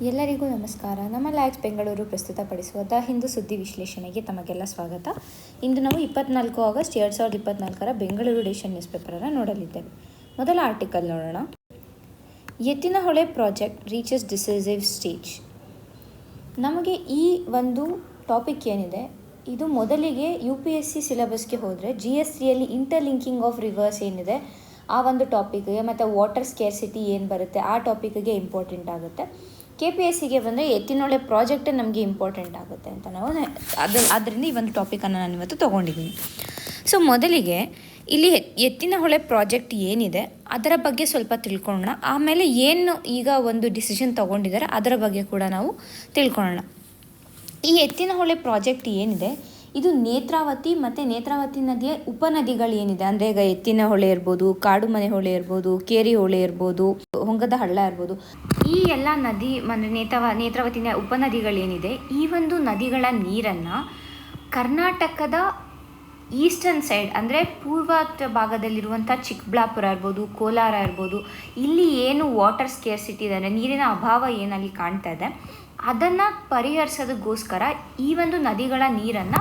ಎಲ್ಲರಿಗೂ ನಮಸ್ಕಾರ. ನಮ್ಮ ಲ್ಯಾಕ್ಸ್ ಬೆಂಗಳೂರು ಪ್ರಸ್ತುತಪಡಿಸುವ ದ ಹಿಂದೂ ಸುದ್ದಿ ವಿಶ್ಲೇಷಣೆಗೆ ತಮಗೆಲ್ಲ ಸ್ವಾಗತ. ಇಂದು ನಾವು 24 ಆಗಸ್ಟ್ 2024 ಬೆಂಗಳೂರು ಎಡಿಷನ್ ನ್ಯೂಸ್ ಪೇಪರನ್ನು ನೋಡಲಿದ್ದೇವೆ. ಮೊದಲ ಆರ್ಟಿಕಲ್ ನೋಡೋಣ. Yettinahole project reaches decisive stage. ನಮಗೆ ಈ ಒಂದು ಟಾಪಿಕ್ ಏನಿದೆ, ಇದು ಮೊದಲಿಗೆ UPSC ಸಿಲೆಬಸ್ಗೆ ಹೋದರೆ GS3ಯಲ್ಲಿ ಇಂಟರ್ಲಿಂಕಿಂಗ್ ಆಫ್ ರಿವರ್ಸ್ ಏನಿದೆ ಆ ಒಂದು ಟಾಪಿಕ್ಗೆ ಮತ್ತು ವಾಟರ್ ಸ್ಕೇರ್ಸಿಟಿ ಏನು ಬರುತ್ತೆ ಆ ಟಾಪಿಕ್ಗೆ ಇಂಪಾರ್ಟೆಂಟ್ ಆಗುತ್ತೆ. KPSCಗೆ ಬಂದರೆ ಎತ್ತಿನಹೊಳೆ ಪ್ರಾಜೆಕ್ಟ್ ನಮಗೆ ಇಂಪಾರ್ಟೆಂಟ್ ಆಗುತ್ತೆ ಅಂತ ನಾವು ಅದರಿಂದ ಈ ಒಂದು ಟಾಪಿಕನ್ನು ನಾನು ಇವತ್ತು ತೊಗೊಂಡಿದ್ದೀನಿ. ಸೊ ಮೊದಲಿಗೆ ಇಲ್ಲಿ ಎತ್ತಿನಹೊಳೆ ಪ್ರಾಜೆಕ್ಟ್ ಏನಿದೆ ಅದರ ಬಗ್ಗೆ ಸ್ವಲ್ಪ ತಿಳ್ಕೊಳ್ಳೋಣ. ಆಮೇಲೆ ಏನು ಈಗ ಒಂದು ಡಿಸಿಷನ್ ತೊಗೊಂಡಿದ್ದಾರೆ ಅದರ ಬಗ್ಗೆ ಕೂಡ ನಾವು ತಿಳ್ಕೊಳ್ಳೋಣ. ಈ ಎತ್ತಿನಹೊಳೆ ಪ್ರಾಜೆಕ್ಟ್ ಏನಿದೆ ಇದು ನೇತ್ರಾವತಿ ಮತ್ತು ನೇತ್ರಾವತಿ ನದಿಯ ಉಪನದಿಗಳು ಏನಿದೆ, ಅಂದರೆ ಈಗ ಎತ್ತಿನಹೊಳೆ ಇರ್ಬೋದು, ಕಾಡುಮನೆ ಹೊಳೆ ಇರ್ಬೋದು, ಕೇರಿ ಹೊಳೆ ಇರ್ಬೋದು, ಹೊಂಗದ ಹಳ್ಳ ಇರ್ಬೋದು, ಈ ಎಲ್ಲ ನದಿ ನೇತ್ರಾವತಿ ಉಪನದಿಗಳೇನಿದೆ ಈ ಒಂದು ನದಿಗಳ ನೀರನ್ನು ಕರ್ನಾಟಕದ ಈಸ್ಟರ್ನ್ ಸೈಡ್ ಅಂದರೆ ಪೂರ್ವ ಭಾಗದಲ್ಲಿರುವಂಥ ಚಿಕ್ಕಬಳ್ಳಾಪುರ ಇರ್ಬೋದು, ಕೋಲಾರ ಇರ್ಬೋದು, ಇಲ್ಲಿ ಏನು ವಾಟರ್ ಸ್ಕೇರ್ಸಿಟಿ ಇದೆ ಅಂದರೆ ನೀರಿನ ಅಭಾವ ಏನಲ್ಲಿ ಕಾಣ್ತಾ ಇದೆ ಅದನ್ನು ಪರಿಹರಿಸೋದಕ್ಕೋಸ್ಕರ ಈ ಒಂದು ನದಿಗಳ ನೀರನ್ನು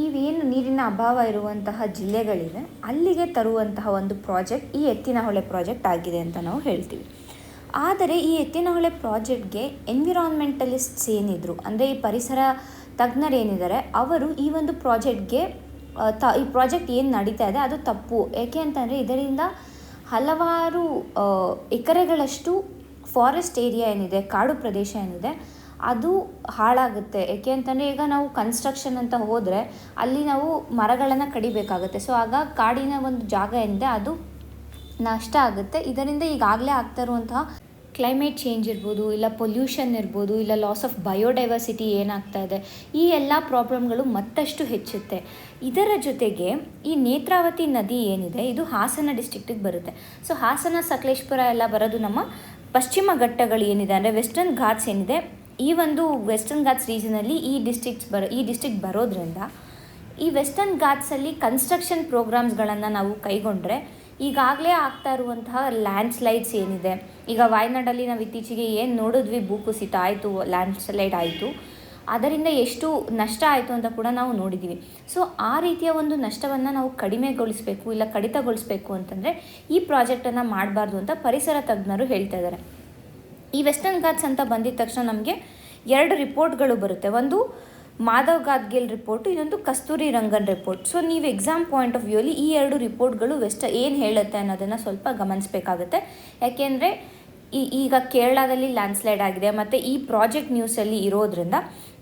ಇವೇನು ನೀರಿನ ಅಭಾವ ಇರುವಂತಹ ಜಿಲ್ಲೆಗಳಿವೆ ಅಲ್ಲಿಗೆ ತರುವಂತಹ ಒಂದು ಪ್ರಾಜೆಕ್ಟ್ ಈ ಎತ್ತಿನಹೊಳೆ ಪ್ರಾಜೆಕ್ಟ್ ಆಗಿದೆ ಅಂತ ನಾವು ಹೇಳ್ತೀವಿ. ಆದರೆ ಈ ಎತ್ತಿನಹೊಳೆ ಪ್ರಾಜೆಕ್ಟ್ಗೆ ಎನ್ವಿರಾನ್ಮೆಂಟಲಿಸ್ಟ್ಸ್ ಏನಿದ್ರು, ಅಂದರೆ ಈ ಪರಿಸರ ತಜ್ಞರೇನಿದ್ದಾರೆ ಅವರು ಈ ಒಂದು ಪ್ರಾಜೆಕ್ಟ್ಗೆ ಈ ಪ್ರಾಜೆಕ್ಟ್ ಏನು ನಡೀತಾ ಇದೆ ಅದು ತಪ್ಪು. ಏಕೆ ಅಂತಂದರೆ ಇದರಿಂದ ಹಲವಾರು ಎಕರೆಗಳಷ್ಟು ಫಾರೆಸ್ಟ್ ಏರಿಯಾ ಏನಿದೆ, ಕಾಡು ಪ್ರದೇಶ ಏನಿದೆ ಅದು ಹಾಳಾಗುತ್ತೆ. ಏಕೆ ಅಂತಂದರೆ ಈಗ ನಾವು ಕನ್ಸ್ಟ್ರಕ್ಷನ್ ಅಂತ ಹೋದರೆ ಅಲ್ಲಿ ನಾವು ಮರಗಳನ್ನು ಕಡಿಬೇಕಾಗುತ್ತೆ. ಸೊ ಆಗ ಕಾಡಿನ ಒಂದು ಜಾಗ ಏನಿದೆ ಅದು ನಷ್ಟ ಆಗುತ್ತೆ. ಇದರಿಂದ ಈಗಾಗಲೇ ಆಗ್ತಾ ಇರುವಂತಹ ಕ್ಲೈಮೇಟ್ ಚೇಂಜ್ ಇರ್ಬೋದು, ಇಲ್ಲ ಪೊಲ್ಯೂಷನ್ ಇರ್ಬೋದು, ಇಲ್ಲ ಲಾಸ್ ಆಫ್ ಬಯೋಡೈವರ್ಸಿಟಿ ಏನಾಗ್ತಾ ಇದೆ, ಈ ಎಲ್ಲ ಪ್ರಾಬ್ಲಮ್ಗಳು ಮತ್ತಷ್ಟು ಹೆಚ್ಚುತ್ತೆ. ಇದರ ಜೊತೆಗೆ ಈ ನೇತ್ರಾವತಿ ನದಿ ಏನಿದೆ ಇದು ಹಾಸನ ಡಿಸ್ಟ್ರಿಕ್ಟಿಗೆ ಬರುತ್ತೆ. ಸೊ ಹಾಸನ, ಸಕಲೇಶ್ಪುರ ಎಲ್ಲ ಬರೋದು ನಮ್ಮ ಪಶ್ಚಿಮ ಘಟ್ಟಗಳು ಏನಿದೆ ಅಂದರೆ ವೆಸ್ಟರ್ನ್ ಘಾಟ್ಸ್ ಏನಿದೆ, ಈ ಒಂದು ವೆಸ್ಟರ್ನ್ ಘಾಟ್ಸ್ ರೀಜನಲ್ಲಿ ಈ ಡಿಸ್ಟ್ರಿಕ್ಟ್ ಬರೋದ್ರಿಂದ ಈ ವೆಸ್ಟರ್ನ್ ಘಾಟ್ಸಲ್ಲಿ ಕನ್ಸ್ಟ್ರಕ್ಷನ್ ಪ್ರೋಗ್ರಾಮ್ಸ್ಗಳನ್ನು ನಾವು ಕೈಗೊಂಡ್ರೆ ಈಗಾಗಲೇ ಆಗ್ತಾ ಇರುವಂತಹ ಲ್ಯಾಂಡ್ಸ್ಲೈಡ್ಸ್ ಏನಿದೆ, ಈಗ ವಾಯನಾಡಲ್ಲಿ ನಾವು ಇತ್ತೀಚೆಗೆ ಏನು ನೋಡಿದ್ವಿ, ಭೂಕುಸಿತ ಆಯಿತು, ಲ್ಯಾಂಡ್ಸ್ಲೈಡ್ ಆಯಿತು, ಅದರಿಂದ ಎಷ್ಟು ನಷ್ಟ ಆಯಿತು ಅಂತ ಕೂಡ ನಾವು ನೋಡಿದ್ದೀವಿ. ಸೊ ಆ ರೀತಿಯ ಒಂದು ನಷ್ಟವನ್ನು ನಾವು ಕಡಿಮೆಗೊಳಿಸಬೇಕು, ಇಲ್ಲ ಕಡಿತಗೊಳಿಸಬೇಕು ಅಂತಂದರೆ ಈ ಪ್ರಾಜೆಕ್ಟನ್ನು ಮಾಡಬಾರ್ದು ಅಂತ ಪರಿಸರ ತಜ್ಞರು ಹೇಳ್ತಾ ಇದ್ದಾರೆ. ಈ ವೆಸ್ಟರ್ನ್ ಘಾಟ್ಸ್ ಅಂತ ಬಂದಿದ ತಕ್ಷಣ ನಮಗೆ 2 ರಿಪೋರ್ಟ್ಗಳು ಬರುತ್ತೆ. ಒಂದು ಮಾಧವ್ ಗಾಡ್ಗಿಲ್ ರಿಪೋರ್ಟು, ಇನ್ನೊಂದು ಕಸ್ತೂರಿ ರಂಗನ್ ರಿಪೋರ್ಟ್. ಸೊ ನೀವು ಎಕ್ಸಾಮ್ ಪಾಯಿಂಟ್ ಆಫ್ ವ್ಯೂಲಿ ಈ 2 ರಿಪೋರ್ಟ್ಗಳು ಏನು ಹೇಳುತ್ತೆ ಅನ್ನೋದನ್ನು ಸ್ವಲ್ಪ ಗಮನಿಸಬೇಕಾಗುತ್ತೆ. ಯಾಕೆಂದರೆ ಈಗ ಕೇರಳದಲ್ಲಿ ಲ್ಯಾಂಡ್ಸ್ಲೈಡ್ ಆಗಿದೆ ಮತ್ತು ಈ ಪ್ರಾಜೆಕ್ಟ್ ನ್ಯೂಸಲ್ಲಿ ಇರೋದ್ರಿಂದ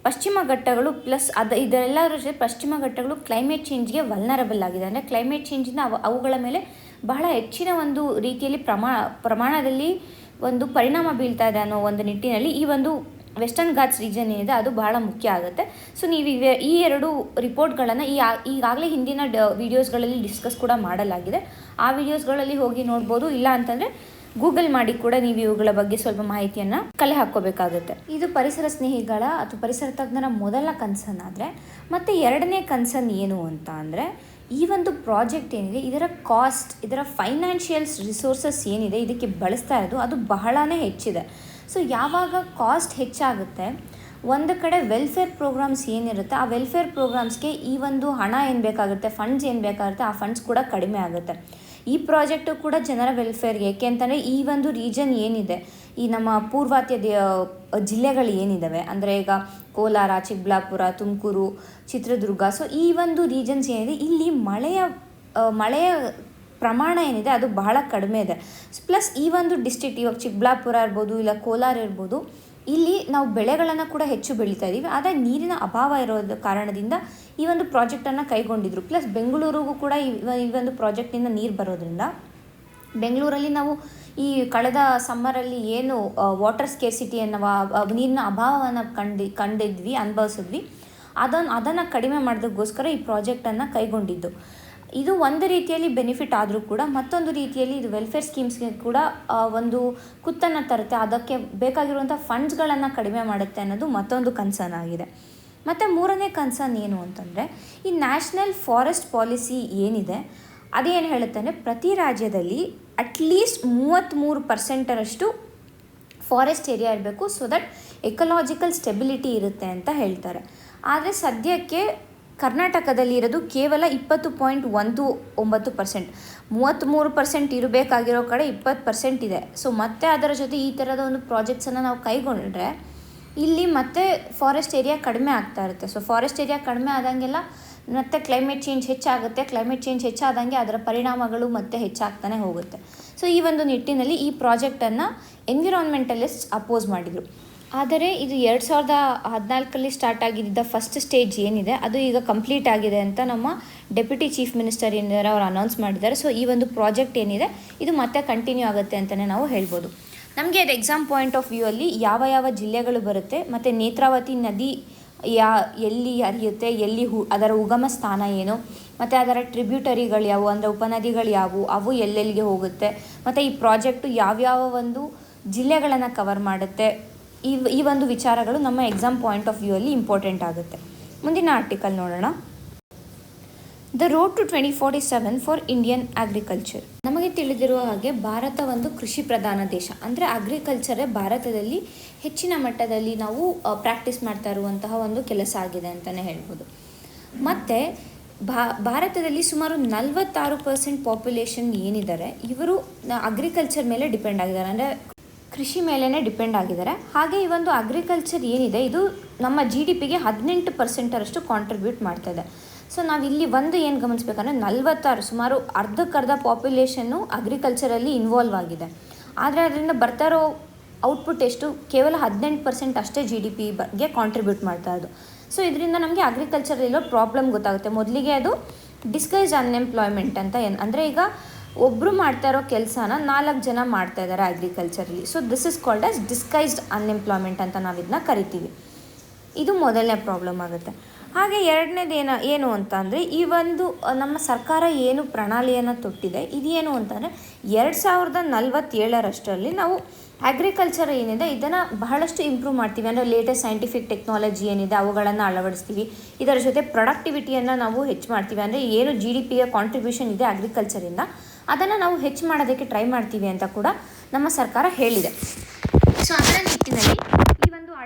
ಪಶ್ಚಿಮ ಘಟ್ಟಗಳು ಪ್ಲಸ್ ಇದೆಲ್ಲರ ಜೊತೆ ಪಶ್ಚಿಮ ಘಟ್ಟಗಳು ಕ್ಲೈಮೇಟ್ ಚೇಂಜ್ಗೆ ವಲ್ನರಬಲ್ ಆಗಿದೆ. ಅಂದರೆ ಕ್ಲೈಮೇಟ್ ಚೇಂಜಿಂದ ಅವುಗಳ ಮೇಲೆ ಬಹಳ ಹೆಚ್ಚಿನ ಒಂದು ರೀತಿಯಲ್ಲಿ ಪ್ರಮಾಣದಲ್ಲಿ ಒಂದು ಪರಿಣಾಮ ಬೀಳ್ತಾ ಇದೆ ಅನ್ನೋ ಒಂದು ನಿಟ್ಟಿನಲ್ಲಿ ಈ ಒಂದು ವೆಸ್ಟರ್ನ್ ಘಾಟ್ಸ್ ರೀಜನ್ ಏನಿದೆ ಅದು ಬಹಳ ಮುಖ್ಯ ಆಗುತ್ತೆ. ಸೊ ನೀವು ಈ 2 ರಿಪೋರ್ಟ್ಗಳನ್ನು ಈಗಾಗಲೇ ಹಿಂದಿನ ವೀಡಿಯೋಸ್ಗಳಲ್ಲಿ ಡಿಸ್ಕಸ್ ಕೂಡ ಮಾಡಲಾಗಿದೆ. ಆ ವಿಡಿಯೋಸ್ಗಳಲ್ಲಿ ಹೋಗಿ ನೋಡ್ಬೋದು, ಇಲ್ಲ ಅಂತಂದರೆ ಗೂಗಲ್ ಮಾಡಿ ಕೂಡ ನೀವು ಇವುಗಳ ಬಗ್ಗೆ ಸ್ವಲ್ಪ ಮಾಹಿತಿಯನ್ನು ಕಲೆ ಹಾಕ್ಕೋಬೇಕಾಗುತ್ತೆ. ಇದು ಪರಿಸರ ಸ್ನೇಹಿಗಳ ಅಥವಾ ಪರಿಸರ ತಜ್ಞರ ಮೊದಲ ಕನ್ಸರ್ನ್ ಆದರೆ, ಮತ್ತು ಎರಡನೇ ಕನ್ಸರ್ನ್ ಏನು ಅಂತ ಅಂದರೆ ಈ ಒಂದು ಪ್ರಾಜೆಕ್ಟ್ ಏನಿದೆ ಇದರ ಕಾಸ್ಟ್, ಇದರ ಫೈನಾನ್ಷಿಯಲ್ಸ್ ರಿಸೋರ್ಸಸ್ ಏನಿದೆ ಇದಕ್ಕೆ ಬಳಸ್ತಾ ಇರೋದು ಅದು ಬಹಳನೇ ಹೆಚ್ಚಿದೆ. ಸೊ ಯಾವಾಗ ಕಾಸ್ಟ್ ಹೆಚ್ಚಾಗುತ್ತೆ, ಒಂದು ಕಡೆ ವೆಲ್ಫೇರ್ ಪ್ರೋಗ್ರಾಮ್ಸ್ ಏನಿರುತ್ತೆ ಆ ವೆಲ್ಫೇರ್ ಪ್ರೋಗ್ರಾಮ್ಸ್ಗೆ ಈ ಒಂದು ಹಣ ಏನು ಬೇಕಾಗುತ್ತೆ, ಫಂಡ್ಸ್ ಏನು ಬೇಕಾಗುತ್ತೆ ಆ ಫಂಡ್ಸ್ ಕೂಡ ಕಡಿಮೆ ಆಗುತ್ತೆ. ಈ ಪ್ರಾಜೆಕ್ಟು ಕೂಡ ಜನರ ವೆಲ್ಫೇರ್ಗೆ, ಏಕೆ ಅಂತಂದರೆ ಈ ಒಂದು ರೀಜನ್ ಏನಿದೆ, ಈ ನಮ್ಮ ಪೂರ್ವಾತ್ಯ ಜಿಲ್ಲೆಗಳು ಏನಿದ್ದಾವೆ ಅಂದರೆ ಈಗ ಕೋಲಾರ, ಚಿಕ್ಕಬಳ್ಳಾಪುರ, ತುಮಕೂರು, ಚಿತ್ರದುರ್ಗ, ಸೊ ಈ ಒಂದು ರೀಜನ್ಸ್ ಏನಿದೆ ಇಲ್ಲಿ ಮಳೆಯ ಪ್ರಮಾಣ ಏನಿದೆ ಅದು ಬಹಳ ಕಡಿಮೆ ಇದೆ. ಪ್ಲಸ್ ಈ ಒಂದು ಡಿಸ್ಟ್ರಿಕ್ಟ್ ಇವಾಗ ಚಿಕ್ಕಬಳ್ಳಾಪುರ ಇರ್ಬೋದು, ಇಲ್ಲ ಕೋಲಾರ ಇರ್ಬೋದು, ಇಲ್ಲಿ ನಾವು ಬೆಳೆಗಳನ್ನು ಕೂಡ ಹೆಚ್ಚು ಬೆಳೀತಾ ಇದ್ದೀವಿ. ಆದರೆ ನೀರಿನ ಅಭಾವ ಇರೋದ ಕಾರಣದಿಂದ ಈ ಒಂದು ಪ್ರಾಜೆಕ್ಟನ್ನು ಕೈಗೊಂಡಿದ್ರು. ಪ್ಲಸ್ ಬೆಂಗಳೂರಿಗೂ ಕೂಡ ಈ ಒಂದು ಪ್ರಾಜೆಕ್ಟಿಂದ ನೀರು ಬರೋದ್ರಿಂದ ಬೆಂಗಳೂರಲ್ಲಿ ನಾವು ಈ ಕಳೆದ ಸಮ್ಮರಲ್ಲಿ ಏನು ವಾಟರ್ ಸ್ಕೇರ್ಸಿಟಿ ಅನ್ನೋ ನೀರಿನ ಅಭಾವವನ್ನು ಅನುಭವಿಸಿದ್ವಿ, ಅದನ್ನು ಕಡಿಮೆ ಮಾಡೋದಕ್ಕೋಸ್ಕರ ಈ ಪ್ರಾಜೆಕ್ಟನ್ನು ಕೈಗೊಂಡಿದ್ದು. ಇದು ಒಂದು ರೀತಿಯಲ್ಲಿ ಬೆನಿಫಿಟ್ ಆದರೂ ಕೂಡ ಮತ್ತೊಂದು ರೀತಿಯಲ್ಲಿ ಇದು ವೆಲ್ಫೇರ್ ಸ್ಕೀಮ್ಸ್ಗೆ ಕೂಡ ಒಂದು ಕುತ್ತನ್ನು ತರುತ್ತೆ, ಅದಕ್ಕೆ ಬೇಕಾಗಿರುವಂಥ ಫಂಡ್ಸ್ಗಳನ್ನು ಕಡಿಮೆ ಮಾಡುತ್ತೆ ಅನ್ನೋದು ಮತ್ತೊಂದು ಕನ್ಸರ್ನ್ ಆಗಿದೆ. ಮತ್ತು ಮೂರನೇ ಕನ್ಸರ್ನ್ ಏನು ಅಂತಂದರೆ ಈ ನ್ಯಾಷನಲ್ ಫಾರೆಸ್ಟ್ ಪಾಲಿಸಿ ಏನಿದೆ ಅದೇನು ಹೇಳುತ್ತೆ ಅಂದರೆ ಪ್ರತಿ ರಾಜ್ಯದಲ್ಲಿ ಅಟ್ಲೀಸ್ಟ್ 33% ಫಾರೆಸ್ಟ್ ಏರಿಯಾ ಇರಬೇಕು, ಸೊ ದಟ್ ಎಕಲಾಜಿಕಲ್ ಸ್ಟೆಬಿಲಿಟಿ ಇರುತ್ತೆ ಅಂತ ಹೇಳ್ತಾರೆ. ಆದರೆ ಸದ್ಯಕ್ಕೆ ಕರ್ನಾಟಕದಲ್ಲಿ ಇರೋದು ಕೇವಲ 20.19%. 33% ಇರಬೇಕಾಗಿರೋ ಕಡೆ 20% ಇದೆ. ಸೊ ಮತ್ತೆ ಅದರ ಜೊತೆ ಈ ಥರದ ಒಂದು ಪ್ರಾಜೆಕ್ಟ್ಸನ್ನು ನಾವು ಕೈಗೊಂಡ್ರೆ ಇಲ್ಲಿ ಮತ್ತೆ ಫಾರೆಸ್ಟ್ ಏರಿಯಾ ಕಡಿಮೆ ಆಗ್ತಾ ಇರುತ್ತೆ. ಸೊ ಫಾರೆಸ್ಟ್ ಏರಿಯಾ ಕಡಿಮೆ ಆದಂಗೆಲ್ಲ ಮತ್ತೆ ಕ್ಲೈಮೇಟ್ ಚೇಂಜ್ ಹೆಚ್ಚಾಗುತ್ತೆ. ಕ್ಲೈಮೇಟ್ ಚೇಂಜ್ ಹೆಚ್ಚಾದಂಗೆ ಅದರ ಪರಿಣಾಮಗಳು ಮತ್ತೆ ಹೆಚ್ಚಾಗ್ತಾನೆ ಹೋಗುತ್ತೆ. ಸೊ ಈ ಒಂದು ನಿಟ್ಟಿನಲ್ಲಿ ಈ ಪ್ರಾಜೆಕ್ಟನ್ನು ಎನ್ವಿರಾನ್ಮೆಂಟಲಿಸ್ಟ್ ಅಪೋಸ್ ಮಾಡಿದರು. ಆದರೆ ಇದು 2014 ಸ್ಟಾರ್ಟ್ ಆಗಿದ್ದ ಫಸ್ಟ್ ಸ್ಟೇಜ್ ಏನಿದೆ ಅದು ಈಗ ಕಂಪ್ಲೀಟ್ ಆಗಿದೆ ಅಂತ ನಮ್ಮ ಡೆಪ್ಯೂಟಿ ಚೀಫ್ ಮಿನಿಸ್ಟರ್ ಏನಿದ್ದಾರೆ ಅವರು ಅನೌನ್ಸ್ ಮಾಡಿದ್ದಾರೆ. ಸೊ ಈ ಒಂದು ಪ್ರಾಜೆಕ್ಟ್ ಏನಿದೆ ಇದು ಮತ್ತೆ ಕಂಟಿನ್ಯೂ ಆಗುತ್ತೆ ಅಂತಲೇ ನಾವು ಹೇಳ್ಬೋದು. ನಮಗೆ ಅದು ಎಕ್ಸಾಮ್ ಪಾಯಿಂಟ್ ಆಫ್ ವ್ಯೂ ಅಲ್ಲಿ ಯಾವ ಜಿಲ್ಲೆಗಳು ಬರುತ್ತೆ ಮತ್ತು ನೇತ್ರಾವತಿ ನದಿ ಎಲ್ಲಿ ಹರಿಯುತ್ತೆ, ಅದರ ಉಗಮ ಸ್ಥಾನ ಏನು, ಮತ್ತು ಅದರ ಟ್ರಿಬ್ಯೂಟರಿಗಳು ಯಾವುವು, ಅಂದರೆ ಉಪನದಿಗಳು ಯಾವುವು, ಅವು ಎಲ್ಲೆಲ್ಲಿಗೆ ಹೋಗುತ್ತೆ, ಮತ್ತು ಈ ಪ್ರಾಜೆಕ್ಟು ಯಾವ್ಯಾವ ಒಂದು ಜಿಲ್ಲೆಗಳನ್ನು ಕವರ್ ಮಾಡುತ್ತೆ, ಈ ಒಂದು ವಿಚಾರಗಳು ನಮ್ಮ ಎಕ್ಸಾಮ್ ಪಾಯಿಂಟ್ ಆಫ್ ವ್ಯೂ ಅಲ್ಲಿ ಇಂಪಾರ್ಟೆಂಟ್ ಆಗುತ್ತೆ. ಮುಂದಿನ ಆರ್ಟಿಕಲ್ ನೋಡೋಣ. The road to 2047 for Indian agriculture. ನಮಗೆ ತಿಳಿದಿರುವ ಹಾಗೆ ಭಾರತ ಒಂದು ಕೃಷಿ ಪ್ರಧಾನ ದೇಶ. ಅಂದರೆ ಅಗ್ರಿಕಲ್ಚರೇ ಭಾರತದಲ್ಲಿ ಹೆಚ್ಚಿನ ಮಟ್ಟದಲ್ಲಿ ನಾವು ಪ್ರಾಕ್ಟೀಸ್ ಮಾಡ್ತಾ ಇರುವಂತಹ ಒಂದು ಕೆಲಸ ಆಗಿದೆ ಅಂತಲೇ ಹೇಳ್ಬೋದು. ಮತ್ತು ಭಾರತದಲ್ಲಿ ಸುಮಾರು 46% ಪಾಪ್ಯುಲೇಷನ್ ಏನಿದ್ದಾರೆ ಇವರು ಅಗ್ರಿಕಲ್ಚರ್ ಮೇಲೆ ಡಿಪೆಂಡ್ ಆಗಿದ್ದಾರೆ, ಅಂದರೆ ಕೃಷಿ ಮೇಲೇ ಡಿಪೆಂಡ್ ಆಗಿದ್ದಾರೆ. ಹಾಗೆ ಈ ಒಂದು ಅಗ್ರಿಕಲ್ಚರ್ ಏನಿದೆ ಇದು ನಮ್ಮ GDPಗೆ 18% ಕಾಂಟ್ರಿಬ್ಯೂಟ್ ಮಾಡ್ತಾಯಿದೆ. ಸೊ ನಾವಿಲ್ಲಿ ಒಂದು ಏನು ಗಮನಿಸಬೇಕಂದ್ರೆ 46 ಸುಮಾರು ಅರ್ಧಕ್ಕರ್ಧ ಪಾಪ್ಯುಲೇಷನ್ನು ಅಗ್ರಿಕಲ್ಚರಲ್ಲಿ ಇನ್ವಾಲ್ವ್ ಆಗಿದೆ. ಆದರೆ ಅದರಿಂದ ಬರ್ತಾ ಇರೋ ಔಟ್ಪುಟ್ ಎಷ್ಟು, ಕೇವಲ 18% ಅಷ್ಟೇ GDPಗೆ ಕಾಂಟ್ರಿಬ್ಯೂಟ್ ಮಾಡ್ತಾ ಇರೋದು. ಸೊ ಇದರಿಂದ ನಮಗೆ ಅಗ್ರಿಕಲ್ಚರಲ್ಲಿರೋ ಪ್ರಾಬ್ಲಮ್ ಗೊತ್ತಾಗುತ್ತೆ. ಮೊದಲಿಗೆ ಅದು ಡಿಸ್ಗೈಸ್ಡ್ ಅನ್ಎಂಪ್ಲಾಯ್ಮೆಂಟ್ ಅಂತ ಅಂದರೆ ಈಗ ಒಬ್ಬರು ಮಾಡ್ತಾ ಇರೋ ಕೆಲಸನ 4 ಜನ ಮಾಡ್ತಾ ಇದ್ದಾರೆ ಅಗ್ರಿಕಲ್ಚರಲ್ಲಿ. So this is called as disguised unemployment ಅಂತ ನಾವು ಇದನ್ನ ಕರಿತೀವಿ. ಇದು ಮೊದಲನೇ ಪ್ರಾಬ್ಲಮ್ ಆಗುತ್ತೆ. ಹಾಗೆ ಎರಡನೇದು ಏನು ಅಂತ ಅಂದರೆ ಈ ಒಂದು ನಮ್ಮ ಸರ್ಕಾರ ಏನು ಪ್ರಣಾಳಿಯನ್ನು ತೊಟ್ಟಿದೆ ಇದೇನು ಅಂತಂದರೆ 2047 ನಾವು ಅಗ್ರಿಕಲ್ಚರ್ ಏನಿದೆ ಇದನ್ನು ಬಹಳಷ್ಟು ಇಂಪ್ರೂವ್ ಮಾಡ್ತೀವಿ. ಅಂದರೆ ಲೇಟೆಸ್ಟ್ ಸೈಂಟಿಫಿಕ್ ಟೆಕ್ನಾಲಜಿ ಏನಿದೆ ಅವುಗಳನ್ನು ಅಳವಡಿಸ್ತೀವಿ. ಇದರ ಜೊತೆ ಪ್ರೊಡಕ್ಟಿವಿಟಿಯನ್ನು ನಾವು ಹೆಚ್ಚು ಮಾಡ್ತೀವಿ. ಅಂದರೆ ಏನು GDPಯ ಕಾಂಟ್ರಿಬ್ಯೂಷನ್ ಇದೆ ಅಗ್ರಿಕಲ್ಚರಿಂದ ಅದನ್ನು ನಾವು ಹೆಚ್ಚು ಮಾಡೋದಕ್ಕೆ ಟ್ರೈ ಮಾಡ್ತೀವಿ ಅಂತ ಕೂಡ ನಮ್ಮ ಸರ್ಕಾರ ಹೇಳಿದೆ. ಸೊ ಅದರ ನಿಟ್ಟಿನಲ್ಲಿ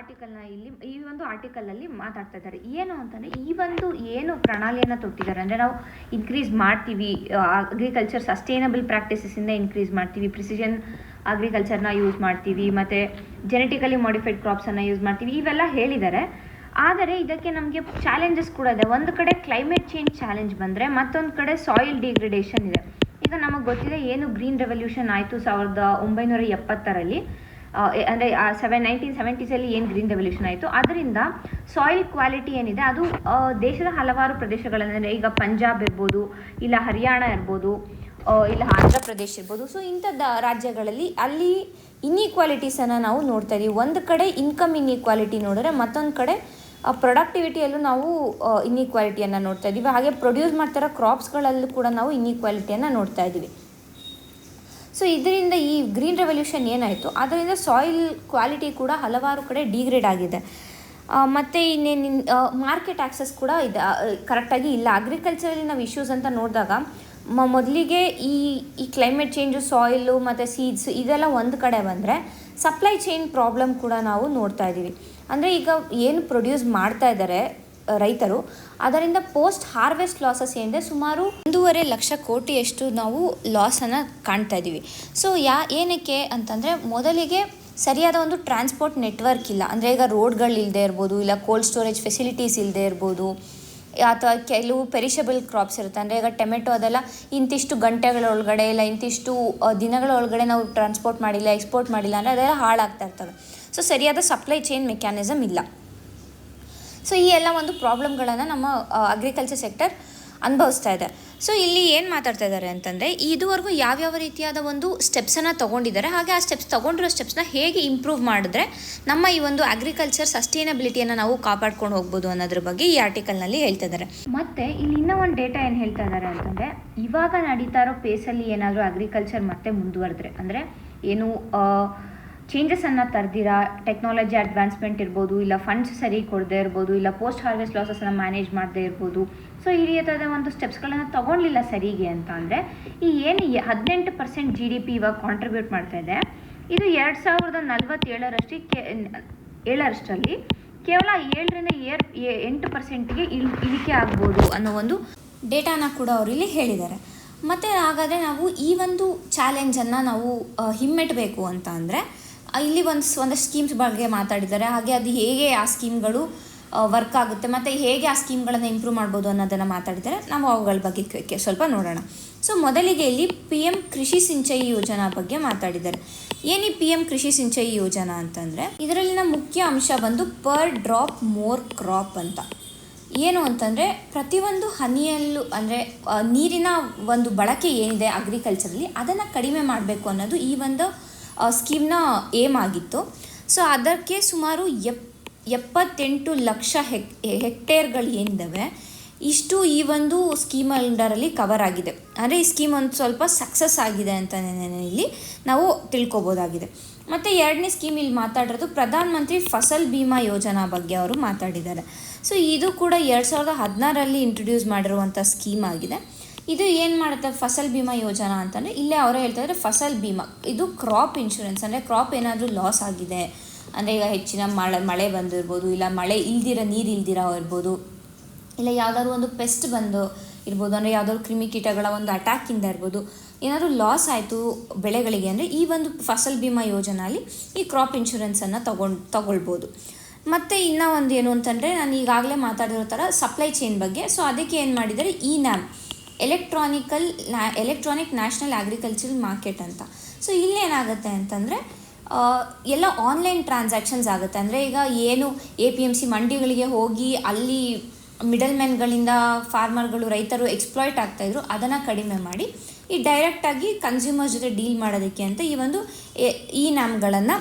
ಈ ಒಂದು ಆರ್ಟಿಕಲಲ್ಲಿ ಮಾತಾಡ್ತಾ ಇದ್ದಾರೆ. ಏನು ಅಂತಂದರೆ ಈ ಒಂದು ಏನು ಪ್ರಣಾಳಿಯನ್ನು ತೊಟ್ಟಿದ್ದಾರೆ ಅಂದರೆ ನಾವು ಇನ್ಕ್ರೀಸ್ ಮಾಡ್ತೀವಿ ಅಗ್ರಿಕಲ್ಚರ್ ಸಸ್ಟೈನಬಲ್ ಪ್ರಾಕ್ಟೀಸಸ್ಸಿಂದ ಇನ್ಕ್ರೀಸ್ ಮಾಡ್ತೀವಿ, ಪ್ರಿಸಿಷನ್ ಅಗ್ರಿಕಲ್ಚರ್ನ ಯೂಸ್ ಮಾಡ್ತೀವಿ, ಮತ್ತು ಜೆನೆಟಿಕಲಿ ಮಾಡಿಫೈಡ್ ಕ್ರಾಪ್ಸನ್ನು ಯೂಸ್ ಮಾಡ್ತೀವಿ, ಇವೆಲ್ಲ ಹೇಳಿದ್ದಾರೆ. ಆದರೆ ಇದಕ್ಕೆ ನಮಗೆ ಚಾಲೆಂಜಸ್ ಕೂಡ ಇದೆ. ಒಂದು ಕಡೆ ಕ್ಲೈಮೇಟ್ ಚೇಂಜ್ ಚಾಲೆಂಜ್ ಬಂದರೆ ಮತ್ತೊಂದು ಕಡೆ ಸಾಯಿಲ್ ಡಿಗ್ರೇಡೇಷನ್ ಇದೆ. ಈಗ ನಮಗೆ ಗೊತ್ತಿದೆ ಏನು ಗ್ರೀನ್ ರೆವಲ್ಯೂಷನ್ ಆಯಿತು 1970ರಲ್ಲಿ, ಅಂದರೆ 1970s ಏನು ಗ್ರೀನ್ ರೆವಲ್ಯೂಷನ್ ಆಯಿತು. ಅದರಿಂದ ಸಾಯಿಲ್ ಕ್ವಾಲಿಟಿ ಏನಿದೆ ಅದು ದೇಶದ ಹಲವಾರು ಪ್ರದೇಶಗಳಲ್ಲಿ, ಈಗ ಪಂಜಾಬ್ ಇರ್ಬೋದು, ಇಲ್ಲ ಹರಿಯಾಣ ಇರ್ಬೋದು, ಇಲ್ಲ ಆಂಧ್ರ ಪ್ರದೇಶ ಇರ್ಬೋದು. ಸೊ ಇಂಥದ್ದು ರಾಜ್ಯಗಳಲ್ಲಿ ಅಲ್ಲಿ ಇನ್ಇಕ್ವಾಲಿಟೀಸನ್ನು ನಾವು ನೋಡ್ತಾ ಇದ್ದೀವಿ. ಒಂದು ಕಡೆ ಇನ್ಕಮ್ ಇನ್ಇಕ್ವಾಲಿಟಿ ನೋಡಿದ್ರೆ ಮತ್ತೊಂದು ಕಡೆ ಪ್ರೊಡಕ್ಟಿವಿಟಿಯಲ್ಲೂ ನಾವು ಇನ್ಇಕ್ವಾಲಿಟಿಯನ್ನು ನೋಡ್ತಾ ಇದ್ದೀವಿ. ಹಾಗೆ ಪ್ರೊಡ್ಯೂಸ್ ಮಾಡ್ತಿರೋ ಕ್ರಾಪ್ಸ್ಗಳಲ್ಲೂ ಕೂಡ ನಾವು ಇನ್ಇಕ್ವಾಲಿಟಿಯನ್ನು ನೋಡ್ತಾ ಇದ್ದೀವಿ. ಸೊ ಇದರಿಂದ ಈ ಗ್ರೀನ್ ರೆವಲ್ಯೂಷನ್ ಏನಾಯಿತು ಅದರಿಂದ ಸಾಯಿಲ್ ಕ್ವಾಲಿಟಿ ಕೂಡ ಹಲವಾರು ಕಡೆ ಡಿಗ್ರೇಡ್ ಆಗಿದೆ. ಮತ್ತು ಇನ್ನೇನು ಮಾರ್ಕೆಟ್ ಆ್ಯಕ್ಸಸ್ ಕೂಡ ಇದೆ ಕರೆಕ್ಟಾಗಿ ಇಲ್ಲ. ಅಗ್ರಿಕಲ್ಚರಲ್ಲಿ ನಾವು ಇಶ್ಯೂಸ್ ಅಂತ ನೋಡಿದಾಗ ಮೊದಲಿಗೆ ಈ ಕ್ಲೈಮೇಟ್ ಚೇಂಜು, ಸಾಯಿಲು ಮತ್ತು ಸೀಡ್ಸ್ ಇದೆಲ್ಲ ಒಂದು ಕಡೆ ಬಂದರೆ ಸಪ್ಲೈ ಚೈನ್ ಪ್ರಾಬ್ಲಮ್ ಕೂಡ ನಾವು ನೋಡ್ತಾ ಇದ್ದೀವಿ. ಅಂದರೆ ಈಗ ಏನು ಪ್ರೊಡ್ಯೂಸ್ ಮಾಡ್ತಾ ಇದ್ದಾರೆ ರೈತರು ಅದರಿಂದ ಪೋಸ್ಟ್ ಹಾರ್ವೆಸ್ಟ್ ಲಾಸಸ್ ಏನಿದೆ ಸುಮಾರು 1.5 ಲಕ್ಷ ಕೋಟಿಯಷ್ಟು ನಾವು ಲಾಸನ್ನು ಕಾಣ್ತಾ ಇದ್ದೀವಿ. ಸೊ ಏನಕ್ಕೆ ಅಂತಂದರೆ ಮೊದಲಿಗೆ ಸರಿಯಾದ ಒಂದು ಟ್ರಾನ್ಸ್ಪೋರ್ಟ್ ನೆಟ್ವರ್ಕ್ ಇಲ್ಲ. ಅಂದರೆ ಈಗ ರೋಡ್ಗಳು ಇಲ್ಲದೆ ಇರ್ಬೋದು, ಇಲ್ಲ ಕೋಲ್ಡ್ ಸ್ಟೋರೇಜ್ ಫೆಸಿಲಿಟೀಸ್ ಇಲ್ಲದೆ ಇರ್ಬೋದು, ಅಥವಾ ಕೆಲವು ಪೆರಿಷಬಲ್ ಕ್ರಾಪ್ಸ್ ಇರುತ್ತೆ. ಅಂದರೆ ಈಗ ಟೊಮೆಟೊ ಅದೆಲ್ಲ ಇಂತಿಷ್ಟು ಗಂಟೆಗಳ ಒಳಗಡೆ ಇಲ್ಲ ಇಂತಿಷ್ಟು ದಿನಗಳ ಒಳಗಡೆ ನಾವು ಟ್ರಾನ್ಸ್ಪೋರ್ಟ್ ಮಾಡಿಲ್ಲ, ಎಕ್ಸ್ಪೋರ್ಟ್ ಮಾಡಿಲ್ಲ ಅಂದರೆ ಅದೆಲ್ಲ ಹಾಳಾಗ್ತಾ ಇರ್ತವೆ. ಸೊ ಸರಿಯಾದ ಸಪ್ಲೈ ಚೈನ್ ಮೆಕ್ಯಾನಿಸಮ್ ಇಲ್ಲ. ಸೊ ಈ ಎಲ್ಲ ಒಂದು ಪ್ರಾಬ್ಲಮ್ಗಳನ್ನು ನಮ್ಮ ಅಗ್ರಿಕಲ್ಚರ್ ಸೆಕ್ಟರ್ ಅನುಭವಿಸ್ತಾ ಇದೆ. ಸೊ ಇಲ್ಲಿ ಏನು ಮಾತಾಡ್ತಾ ಇದ್ದಾರೆ ಅಂತಂದರೆ ಇದುವರೆಗೂ ಯಾವ್ಯಾವ ರೀತಿಯಾದ ಒಂದು ಸ್ಟೆಪ್ಸನ್ನು ತೊಗೊಂಡಿದ್ದಾರೆ, ಹಾಗೆ ಆ ತೊಗೊಂಡಿರೋ ಸ್ಟೆಪ್ಸ್ನ ಹೇಗೆ ಇಂಪ್ರೂವ್ ಮಾಡಿದ್ರೆ ನಮ್ಮ ಈ ಒಂದು ಅಗ್ರಿಕಲ್ಚರ್ ಸಸ್ಟೈನಬಿಲಿಟಿಯನ್ನು ನಾವು ಕಾಪಾಡ್ಕೊಂಡು ಹೋಗ್ಬೋದು ಅನ್ನೋದ್ರ ಬಗ್ಗೆ ಈ ಆರ್ಟಿಕಲ್ನಲ್ಲಿ ಹೇಳ್ತಾ ಇದ್ದಾರೆ. ಮತ್ತು ಇಲ್ಲಿ ಇನ್ನೂ ಒಂದು ಡೇಟಾ ಏನು ಹೇಳ್ತಾ ಇದ್ದಾರೆ ಅಂತಂದರೆ ಇವಾಗ ನಡೀತಾ ಇರೋ ಪೇಸಲ್ಲಿ ಏನಾದರೂ ಅಗ್ರಿಕಲ್ಚರ್ ಮತ್ತೆ ಮುಂದುವರೆದ್ರೆ, ಅಂದರೆ ಏನು ಚೇಂಜಸನ್ನು ತರ್ದಿರಾ, ಟೆಕ್ನಾಲಜಿ ಅಡ್ವಾನ್ಸ್ಮೆಂಟ್ ಇರ್ಬೋದು, ಇಲ್ಲ ಫಂಡ್ಸ್ ಸರಿ ಕೊಡದೇ ಇರ್ಬೋದು, ಇಲ್ಲ ಪೋಸ್ಟ್ ಹಾರ್ವೆಸ್ಟ್ ಲಾಸಸ್ಸನ್ನು ಮ್ಯಾನೇಜ್ ಮಾಡದೇ ಇರ್ಬೋದು. ಸೊ ಈ ರೀತಿಯಾದ ಒಂದು ಸ್ಟೆಪ್ಸ್ಗಳನ್ನು ತೊಗೊಳ್ಳಿಲ್ಲ ಸರಿಗೆ ಅಂತ ಅಂದರೆ ಈ ಏನು 18% GDP ಇವಾಗ ಕಾಂಟ್ರಿಬ್ಯೂಟ್ ಮಾಡ್ತಾ ಇದೆ ಇದು 2047 ಕೇವಲ 7-8%ಗೆ ಇಳಿಕೆ ಆಗ್ಬೋದು ಅನ್ನೋ ಒಂದು ಡೇಟಾನ ಕೂಡ ಅವರು ಇಲ್ಲಿ ಹೇಳಿದ್ದಾರೆ. ಮತ್ತು ಹಾಗಾದರೆ ನಾವು ಈ ಒಂದು ಚಾಲೆಂಜನ್ನು ನಾವು ಹಿಮ್ಮೆಟ್ಟಬೇಕು ಅಂತ ಅಂದರೆ ಇಲ್ಲಿ ಒಂದಷ್ಟು ಸ್ಕೀಮ್ಸ್ ಬಗ್ಗೆ ಮಾತಾಡಿದ್ದಾರೆ. ಹಾಗೆ ಅದು ಹೇಗೆ ಆ ಸ್ಕೀಮ್ಗಳು ವರ್ಕ್ ಆಗುತ್ತೆ ಮತ್ತು ಹೇಗೆ ಆ ಸ್ಕೀಮ್ಗಳನ್ನು ಇಂಪ್ರೂವ್ ಮಾಡ್ಬೋದು ಅನ್ನೋದನ್ನು ಮಾತಾಡಿದ್ದಾರೆ. ನಾವು ಅವುಗಳ ಬಗ್ಗೆ ಸ್ವಲ್ಪ ನೋಡೋಣ. ಸೊ ಮೊದಲಿಗೆ ಇಲ್ಲಿ PM ಕೃಷಿ ಸಿಂಚಾಯಿ ಯೋಜನಾ ಬಗ್ಗೆ ಮಾತಾಡಿದ್ದಾರೆ. ಏನು ಈ PM ಕೃಷಿ ಸಿಂಚಾಯಿ ಯೋಜನಾ ಅಂತಂದರೆ ಇದರಲ್ಲಿನ ಮುಖ್ಯ ಅಂಶ ಬಂದು ಪರ್ ಡ್ರಾಪ್ ಮೋರ್ ಕ್ರಾಪ್ ಅಂತ. ಏನು ಅಂತಂದರೆ ಪ್ರತಿಯೊಂದು ಹನಿಯಲ್ಲೂ ಅಂದರೆ ನೀರಿನ ಒಂದು ಬಳಕೆ ಏನಿದೆ ಅಗ್ರಿಕಲ್ಚರಲ್ಲಿ ಅದನ್ನು ಕಡಿಮೆ ಮಾಡಬೇಕು ಅನ್ನೋದು ಈ ಒಂದು ಸ್ಕೀಮ್ನ ಏಮ್ ಆಗಿತ್ತು. ಸೊ ಅದಕ್ಕೆ ಸುಮಾರು 78 ಲಕ್ಷ ಹೆಕ್ಟೇರ್ಗಳು ಏನಿದ್ದಾವೆ ಇಷ್ಟು ಈ ಒಂದು ಸ್ಕೀಮ್ ಅಂಡರಲ್ಲಿ ಕವರ್ ಆಗಿದೆ. ಅಂದರೆ ಈ ಸ್ಕೀಮ್ ಒಂದು ಸ್ವಲ್ಪ ಸಕ್ಸಸ್ ಆಗಿದೆ ಅಂತ ಇಲ್ಲಿ ನಾವು ತಿಳ್ಕೊಬೋದಾಗಿದೆ. ಮತ್ತು ಎರಡನೇ ಸ್ಕೀಮ್ ಇಲ್ಲಿ ಮಾತಾಡಿರೋದು ಪ್ರಧಾನ ಮಂತ್ರಿ ಫಸಲ್ ಬಿಮಾ ಯೋಜನಾ ಬಗ್ಗೆ ಅವರು ಮಾತಾಡಿದ್ದಾರೆ. ಸೊ ಇದು ಕೂಡ 2016ರಲ್ಲಿ ಇಂಟ್ರೊಡ್ಯೂಸ್ ಮಾಡಿರುವಂಥ ಸ್ಕೀಮ್ ಆಗಿದೆ. ಇದು ಏನು ಮಾಡುತ್ತೆ ಫಸಲ್ ಬಿಮಾ ಯೋಜನಾ ಅಂತಂದರೆ ಇಲ್ಲೇ ಅವರೇ ಹೇಳ್ತಾ ಇದ್ದಾರೆ ಫಸಲ್ ಬಿಮಾ ಇದು ಕ್ರಾಪ್ ಇನ್ಶೂರೆನ್ಸ್. ಅಂದರೆ ಕ್ರಾಪ್ ಏನಾದರೂ ಲಾಸ್ ಆಗಿದೆ ಅಂದರೆ ಈಗ ಹೆಚ್ಚಿನ ಮಳೆ ಬಂದಿರ್ಬೋದು, ಇಲ್ಲ ನೀರು ಇಲ್ದಿರೋ ಇರ್ಬೋದು, ಇಲ್ಲ ಯಾವುದಾದ್ರು ಒಂದು ಪೆಸ್ಟ್ ಬಂದು ಇರ್ಬೋದು, ಅಂದರೆ ಯಾವುದಾದ್ರು ಕ್ರಿಮಿಕೀಟಗಳ ಒಂದು ಅಟ್ಯಾಕಿಂದ ಇರ್ಬೋದು, ಏನಾದರೂ ಲಾಸ್ ಆಯಿತು ಬೆಳೆಗಳಿಗೆ ಅಂದರೆ ಈ ಒಂದು ಫಸಲ್ ಬಿಮಾ ಯೋಜನೆಯಲ್ಲಿ ಈ ಕ್ರಾಪ್ ಇನ್ಶೂರೆನ್ಸನ್ನು ತಗೊಳ್ಬೋದು. ಮತ್ತು ಇನ್ನೂ ಒಂದು ಏನು ಅಂತಂದರೆ ನಾನು ಈಗಾಗಲೇ ಮಾತಾಡಿರೋ ಥರ ಸಪ್ಲೈ ಚೈನ್ ಬಗ್ಗೆ. ಸೊ ಅದಕ್ಕೆ ಏನು ಮಾಡಿದ್ದಾರೆ ENAM electronic national agricultural market ಅಂತ. ಸೊ ಇಲ್ಲೇನಾಗುತ್ತೆ ಅಂತಂದರೆ ಎಲ್ಲ ಆನ್ಲೈನ್ ಟ್ರಾನ್ಸಾಕ್ಷನ್ಸ್ ಆಗುತ್ತೆ. ಅಂದರೆ ಈಗ ಏನು APMC ಮಂಡಿಗಳಿಗೆ ಹೋಗಿ ಅಲ್ಲಿ ಮಿಡಲ್ ಮ್ಯಾನ್ಗಳಿಂದ ಫಾರ್ಮರ್ಗಳು ರೈತರು ಎಕ್ಸ್ಪ್ಲಾಯ್ಟ್ ಆಗ್ತಾಯಿದ್ರು, ಅದನ್ನು ಕಡಿಮೆ ಮಾಡಿ ಈ ಡೈರೆಕ್ಟಾಗಿ ಕನ್ಸ್ಯೂಮರ್ ಜೊತೆ ಡೀಲ್ ಮಾಡೋದಕ್ಕೆ ಅಂತ ಈ ಒಂದು ENAMಗಳನ್ನು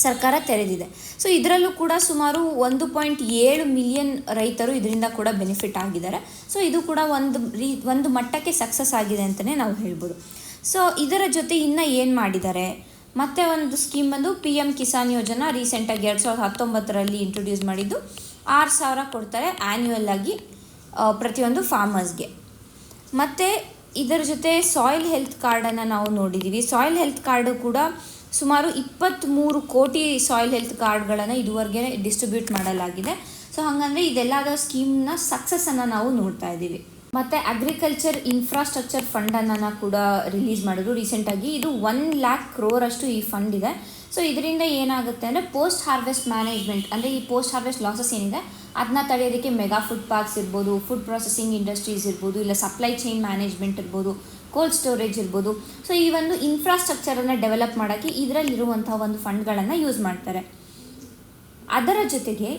ಸರ್ಕಾರ ತೆರೆದಿದೆ. ಸೊ ಇದರಲ್ಲೂ ಕೂಡ ಸುಮಾರು 1.7 ಮಿಲಿಯನ್ ರೈತರು ಇದರಿಂದ ಕೂಡ ಬೆನಿಫಿಟ್ ಆಗಿದ್ದಾರೆ. ಸೊ ಇದು ಕೂಡ ಒಂದು ಮಟ್ಟಕ್ಕೆ ಸಕ್ಸಸ್ ಆಗಿದೆ ಅಂತಲೇ ನಾವು ಹೇಳ್ಬೋದು. ಸೊ ಇದರ ಜೊತೆ ಇನ್ನು ಏನು ಮಾಡಿದ್ದಾರೆ ಮತ್ತು ಒಂದು ಸ್ಕೀಮ್ ಬಂದು PM ಕಿಸಾನ್ ಯೋಜನಾ ರೀಸೆಂಟಾಗಿ 2019ರಲ್ಲಿ ಇಂಟ್ರೊಡ್ಯೂಸ್ ಮಾಡಿದ್ದು 6,000 ಕೊಡ್ತಾರೆ ಆ್ಯನ್ಯುವಲ್ ಆಗಿ ಪ್ರತಿಯೊಂದು ಫಾರ್ಮರ್ಸ್ಗೆ. ಮತ್ತು ಇದರ ಜೊತೆ ಸಾಯಿಲ್ ಹೆಲ್ತ್ ಕಾರ್ಡನ್ನು ನಾವು ನೋಡಿದ್ದೀವಿ. ಸಾಯಿಲ್ ಹೆಲ್ತ್ ಕಾರ್ಡು ಕೂಡ ಸುಮಾರು 23 ಕೋಟಿ ಸಾಯಿಲ್ ಹೆಲ್ತ್ ಕಾರ್ಡ್ಗಳನ್ನು ಇದುವರೆಗೆ ಡಿಸ್ಟ್ರಿಬ್ಯೂಟ್ ಮಾಡಲಾಗಿದೆ. ಸೊ ಹಾಗಂದರೆ ಇದೆಲ್ಲದ ಸ್ಕೀಮ್ನ ಸಕ್ಸಸ್ಸನ್ನು ನಾವು ನೋಡ್ತಾ ಇದ್ದೀವಿ. ಮತ್ತು ಅಗ್ರಿಕಲ್ಚರ್ ಇನ್ಫ್ರಾಸ್ಟ್ರಕ್ಚರ್ ಫಂಡನ್ನು ಕೂಡ ರಿಲೀಸ್ ಮಾಡಿದ್ರು ರೀಸೆಂಟಾಗಿ. ಇದು 1 lakh crore ಅಷ್ಟು ಈ ಫಂಡ್ ಇದೆ. ಸೊ ಇದರಿಂದ ಏನಾಗುತ್ತೆ ಅಂದರೆ ಪೋಸ್ಟ್ ಹಾರ್ವೆಸ್ಟ್ ಮ್ಯಾನೇಜ್ಮೆಂಟ್ ಅಂದರೆ ಈ ಪೋಸ್ಟ್ ಹಾರ್ವೆಸ್ಟ್ ಲಾಸಸ್ ಏನಿದೆ ಅದನ್ನ ತಡೆಯೋದಕ್ಕೆ ಮೆಗಾ ಫುಡ್ ಪಾರ್ಕ್ಸ್ ಇರ್ಬೋದು, ಫುಡ್ ಪ್ರೊಸೆಸಿಂಗ್ ಇಂಡಸ್ಟ್ರೀಸ್ ಇರ್ಬೋದು, ಇಲ್ಲ ಸಪ್ಲೈ ಚೈನ್ ಮ್ಯಾನೇಜ್ಮೆಂಟ್ ಇರ್ಬೋದು, ಕೋಲ್ಡ್ ಸ್ಟೋರೇಜ್ ಇರ್ಬೋದು. ಸೊ ಈ ಒಂದು ಇನ್ಫ್ರಾಸ್ಟ್ರಕ್ಚರನ್ನು ಡೆವಲಪ್ ಮಾಡೋಕ್ಕೆ ಇದರಲ್ಲಿರುವಂಥ ಒಂದು ಫಂಡ್ಗಳನ್ನು ಯೂಸ್ ಮಾಡ್ತಾರೆ. ಅದರ ಜೊತೆಗೆ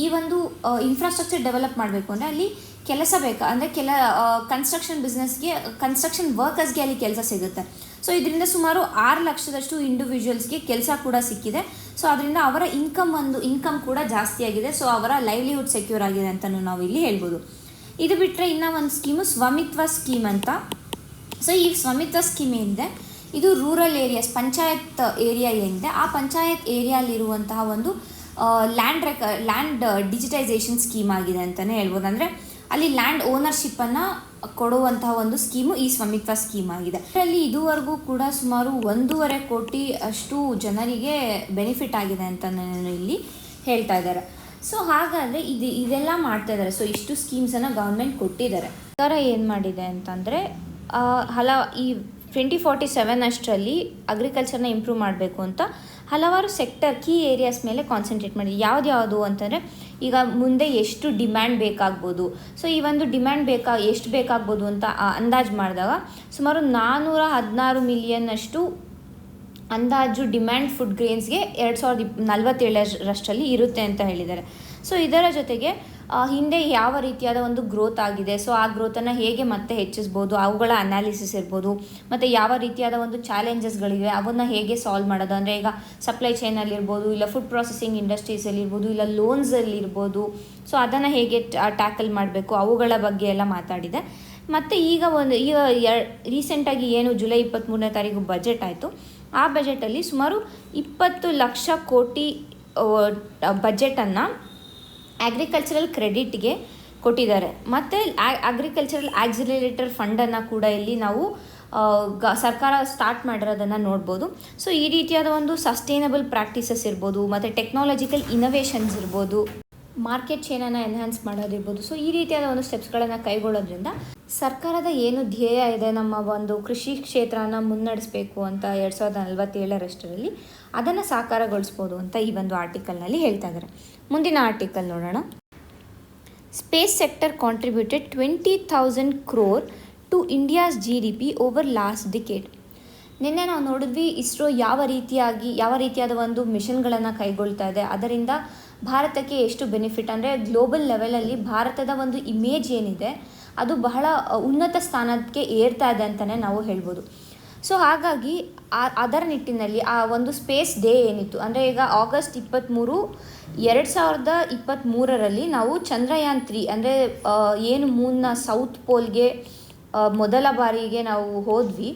ಈ ಒಂದು ಇನ್ಫ್ರಾಸ್ಟ್ರಕ್ಚರ್ ಡೆವಲಪ್ ಮಾಡಬೇಕು ಅಂದರೆ ಅಲ್ಲಿ ಕೆಲಸ ಬೇಕಾ ಅಂದರೆ ಕನ್ಸ್ಟ್ರಕ್ಷನ್ ವರ್ಕರ್ಸ್ಗೆ ಅಲ್ಲಿ ಕೆಲಸ ಸಿಗುತ್ತೆ. ಸೊ ಇದರಿಂದ ಸುಮಾರು 6 ಲಕ್ಷದಷ್ಟು ಇಂಡಿವಿಜುವಲ್ಸ್ಗೆ ಕೆಲಸ ಕೂಡ ಸಿಕ್ಕಿದೆ. ಸೊ ಅದರಿಂದ ಅವರ ಇನ್ಕಮ್ ಕೂಡ ಜಾಸ್ತಿ ಆಗಿದೆ. ಸೊ ಅವರ ಲೈವ್ಲಿಹುಡ್ ಸೆಕ್ಯೂರ್ ಆಗಿದೆ ಅಂತಲೂ ನಾವು ಇಲ್ಲಿ ಹೇಳ್ಬೋದು. ಇದು ಬಿಟ್ಟರೆ ಇನ್ನೂ ಒಂದು ಸ್ಕೀಮು ಸ್ವಾಮಿತ್ವ ಸ್ಕೀಮ್ ಅಂತ. ಸೊ ಈ ಸ್ವಾಮಿತ್ವ ಸ್ಕೀಮ್ ಏನಿದೆ ಇದು ರೂರಲ್ ಏರಿಯಾಸ್ ಪಂಚಾಯತ್ ಏರಿಯಾ ಏನಿದೆ ಆ ಪಂಚಾಯತ್ ಏರಿಯಾಲಿರುವಂತಹ ಒಂದು ಲ್ಯಾಂಡ್ ಡಿಜಿಟೈಸೇಷನ್ ಸ್ಕೀಮ್ ಆಗಿದೆ ಅಂತಲೇ ಹೇಳ್ಬೋದು. ಅಂದರೆ ಅಲ್ಲಿ ಲ್ಯಾಂಡ್ ಓನರ್ಶಿಪ್ಪನ್ನು ಕೊಡುವಂತಹ ಒಂದು ಸ್ಕೀಮು ಈ ಸ್ವಾಮಿತ್ವ ಸ್ಕೀಮ್ ಆಗಿದೆ. ಇದರಲ್ಲಿ ಇದುವರೆಗೂ ಕೂಡ ಸುಮಾರು 1.5 ಕೋಟಿ ಅಷ್ಟು ಜನರಿಗೆ ಬೆನಿಫಿಟ್ ಆಗಿದೆ ಅಂತ ಇಲ್ಲಿ ಹೇಳ್ತಾ ಇದ್ದಾರೆ. ಸೊ ಹಾಗಾದರೆ ಇದೆಲ್ಲ ಮಾಡ್ತಾ ಇದ್ದಾರೆ. ಸೊ ಇಷ್ಟು ಸ್ಕೀಮ್ಸನ್ನು ಗೌರ್ಮೆಂಟ್ ಕೊಟ್ಟಿದ್ದಾರೆ. ಸರ್ಕಾರ ಏನು ಮಾಡಿದೆ ಅಂತಂದರೆ ಈ 2047 ಅಷ್ಟರಲ್ಲಿ ಅಗ್ರಿಕಲ್ಚರ್ನ ಇಂಪ್ರೂವ್ ಮಾಡಬೇಕು ಅಂತ ಹಲವಾರು ಕೀ ಏರಿಯಾಸ್ ಮೇಲೆ ಕಾನ್ಸಂಟ್ರೇಟ್ ಮಾಡಿದೆ. ಯಾವುದು ಅಂತಂದರೆ ಈಗ ಮುಂದೆ ಎಷ್ಟು ಡಿಮ್ಯಾಂಡ್ ಬೇಕಾಗ್ಬೋದು. ಸೊ ಈ ಒಂದು ಡಿಮ್ಯಾಂಡ್ ಎಷ್ಟು ಬೇಕಾಗ್ಬೋದು ಅಂತ ಅಂದಾಜು ಮಾಡಿದಾಗ ಸುಮಾರು 416 ಮಿಲಿಯನ್ ಅಷ್ಟು ಅಂದಾಜು ಡಿಮ್ಯಾಂಡ್ ಫುಡ್ ಗ್ರೇನ್ಸ್ಗೆ 2047 ಇರುತ್ತೆ ಅಂತ ಹೇಳಿದ್ದಾರೆ. ಸೊ ಇದರ ಜೊತೆಗೆ ಹಿಂದೆ ಯಾವ ರೀತಿಯಾದ ಒಂದು ಗ್ರೋತ್ ಆಗಿದೆ, ಸೊ ಆ ಗ್ರೋತನ್ನು ಹೇಗೆ ಮತ್ತೆ ಹೆಚ್ಚಿಸ್ಬೋದು, ಅವುಗಳ ಅನಾಲಿಸಿಸ್ ಇರ್ಬೋದು, ಮತ್ತು ಯಾವ ರೀತಿಯಾದ ಒಂದು ಚಾಲೆಂಜಸ್ಗಳಿವೆ ಅವನ್ನು ಹೇಗೆ ಸಾಲ್ವ್ ಮಾಡೋದು. ಅಂದರೆ ಈಗ ಸಪ್ಲೈ ಚೈನಲ್ಲಿರ್ಬೋದು, ಇಲ್ಲ ಫುಡ್ ಪ್ರೊಸೆಸಿಂಗ್ ಇಂಡಸ್ಟ್ರೀಸಲ್ಲಿರ್ಬೋದು, ಇಲ್ಲ ಲೋನ್ಸಲ್ಲಿರ್ಬೋದು. ಸೊ ಅದನ್ನು ಹೇಗೆ ಟ್ಯಾಕಲ್ ಮಾಡಬೇಕು ಅವುಗಳ ಬಗ್ಗೆ ಎಲ್ಲ ಮಾತಾಡಿದೆ. ಮತ್ತು ಈಗ ರೀಸೆಂಟಾಗಿ ಏನು ಜುಲೈ 23ನೇ ತಾರೀಕು ಬಜೆಟ್ ಆಯಿತು, ಆ ಬಜೆಟಲ್ಲಿ ಸುಮಾರು 20 ಲಕ್ಷ ಕೋಟಿ ಬಜೆಟನ್ನು ಅಗ್ರಿಕಲ್ಚರಲ್ ಕ್ರೆಡಿಟ್ಗೆ ಕೊಟ್ಟಿದ್ದಾರೆ. ಮತ್ತು ಅಗ್ರಿಕಲ್ಚರಲ್ ಆಕ್ಸಿಲರೇಟರ್ ಫಂಡನ್ನು ಕೂಡ ಇಲ್ಲಿ ನಾವು ಸರ್ಕಾರ ಸ್ಟಾರ್ಟ್ ಮಾಡಿರೋದನ್ನು ನೋಡ್ಬೋದು. ಸೊ ಈ ರೀತಿಯಾದ ಒಂದು ಸಸ್ಟೈನಬಲ್ ಪ್ರಾಕ್ಟೀಸಸ್ ಇರ್ಬೋದು, ಮತ್ತು ಟೆಕ್ನಾಲಜಿಕಲ್ ಇನೋವೇಷನ್ಸ್ ಇರ್ಬೋದು, ಮಾರ್ಕೆಟ್ ಚೈನನ್ನು ಎನ್ಹ್ಯಾನ್ಸ್ ಮಾಡೋದಿರ್ಬೋದು. ಸೊ ಈ ರೀತಿಯಾದ ಒಂದು ಸ್ಟೆಪ್ಸ್ಗಳನ್ನು ಕೈಗೊಳ್ಳೋದ್ರಿಂದ ಸರ್ಕಾರದ ಏನು ಧ್ಯೇಯ ಇದೆ, ನಮ್ಮ ಒಂದು ಕೃಷಿ ಕ್ಷೇತ್ರನ ಮುನ್ನಡೆಸಬೇಕು ಅಂತ 2047 ಅದನ್ನು ಸಾಕಾರಗೊಳಿಸ್ಬೋದು ಅಂತ ಈ ಒಂದು ಆರ್ಟಿಕಲ್ನಲ್ಲಿ ಹೇಳ್ತಾ ಇದ್ದಾರೆ. ಮುಂದಿನ ಆರ್ಟಿಕಲ್ ನೋಡೋಣ. Space sector contributed 20,000 crore to India's GDP over last decade. ನಿನ್ನೆ ನಾವು ನೋಡಿದ್ವಿ ಇಸ್ರೋ ಯಾವ ರೀತಿಯಾದ ಒಂದು ಮಿಷನ್ಗಳನ್ನು ಕೈಗೊಳ್ತಾ ಇದೆ, ಅದರಿಂದ ಭಾರತಕ್ಕೆ ಎಷ್ಟು ಬೆನಿಫಿಟ್, ಅಂದರೆ ಗ್ಲೋಬಲ್ ಲೆವೆಲಲ್ಲಿ ಭಾರತದ ಒಂದು ಇಮೇಜ್ ಏನಿದೆ ಅದು ಬಹಳ ಉನ್ನತ ಸ್ಥಾನಕ್ಕೆ ಏರ್ತಾ ಇದೆ ಅಂತಲೇ ನಾವು ಹೇಳ್ಬೋದು. ಸೊ ಹಾಗಾಗಿ ಅದರ ನಿಟ್ಟಿನಲ್ಲಿ ಆ ಒಂದು ಸ್ಪೇಸ್ ಡೇ ಏನಿತ್ತು, ಅಂದರೆ ಈಗ ಆಗಸ್ಟ್ 23, 2023 ನಾವು ಚಂದ್ರಯಾನ್ 3 ಅಂದರೆ ಏನು ಮೂನ್ನ ಸೌತ್ ಪೋಲ್ಗೆ ಮೊದಲ ಬಾರಿಗೆ ನಾವು ಹೋದ್ವಿ,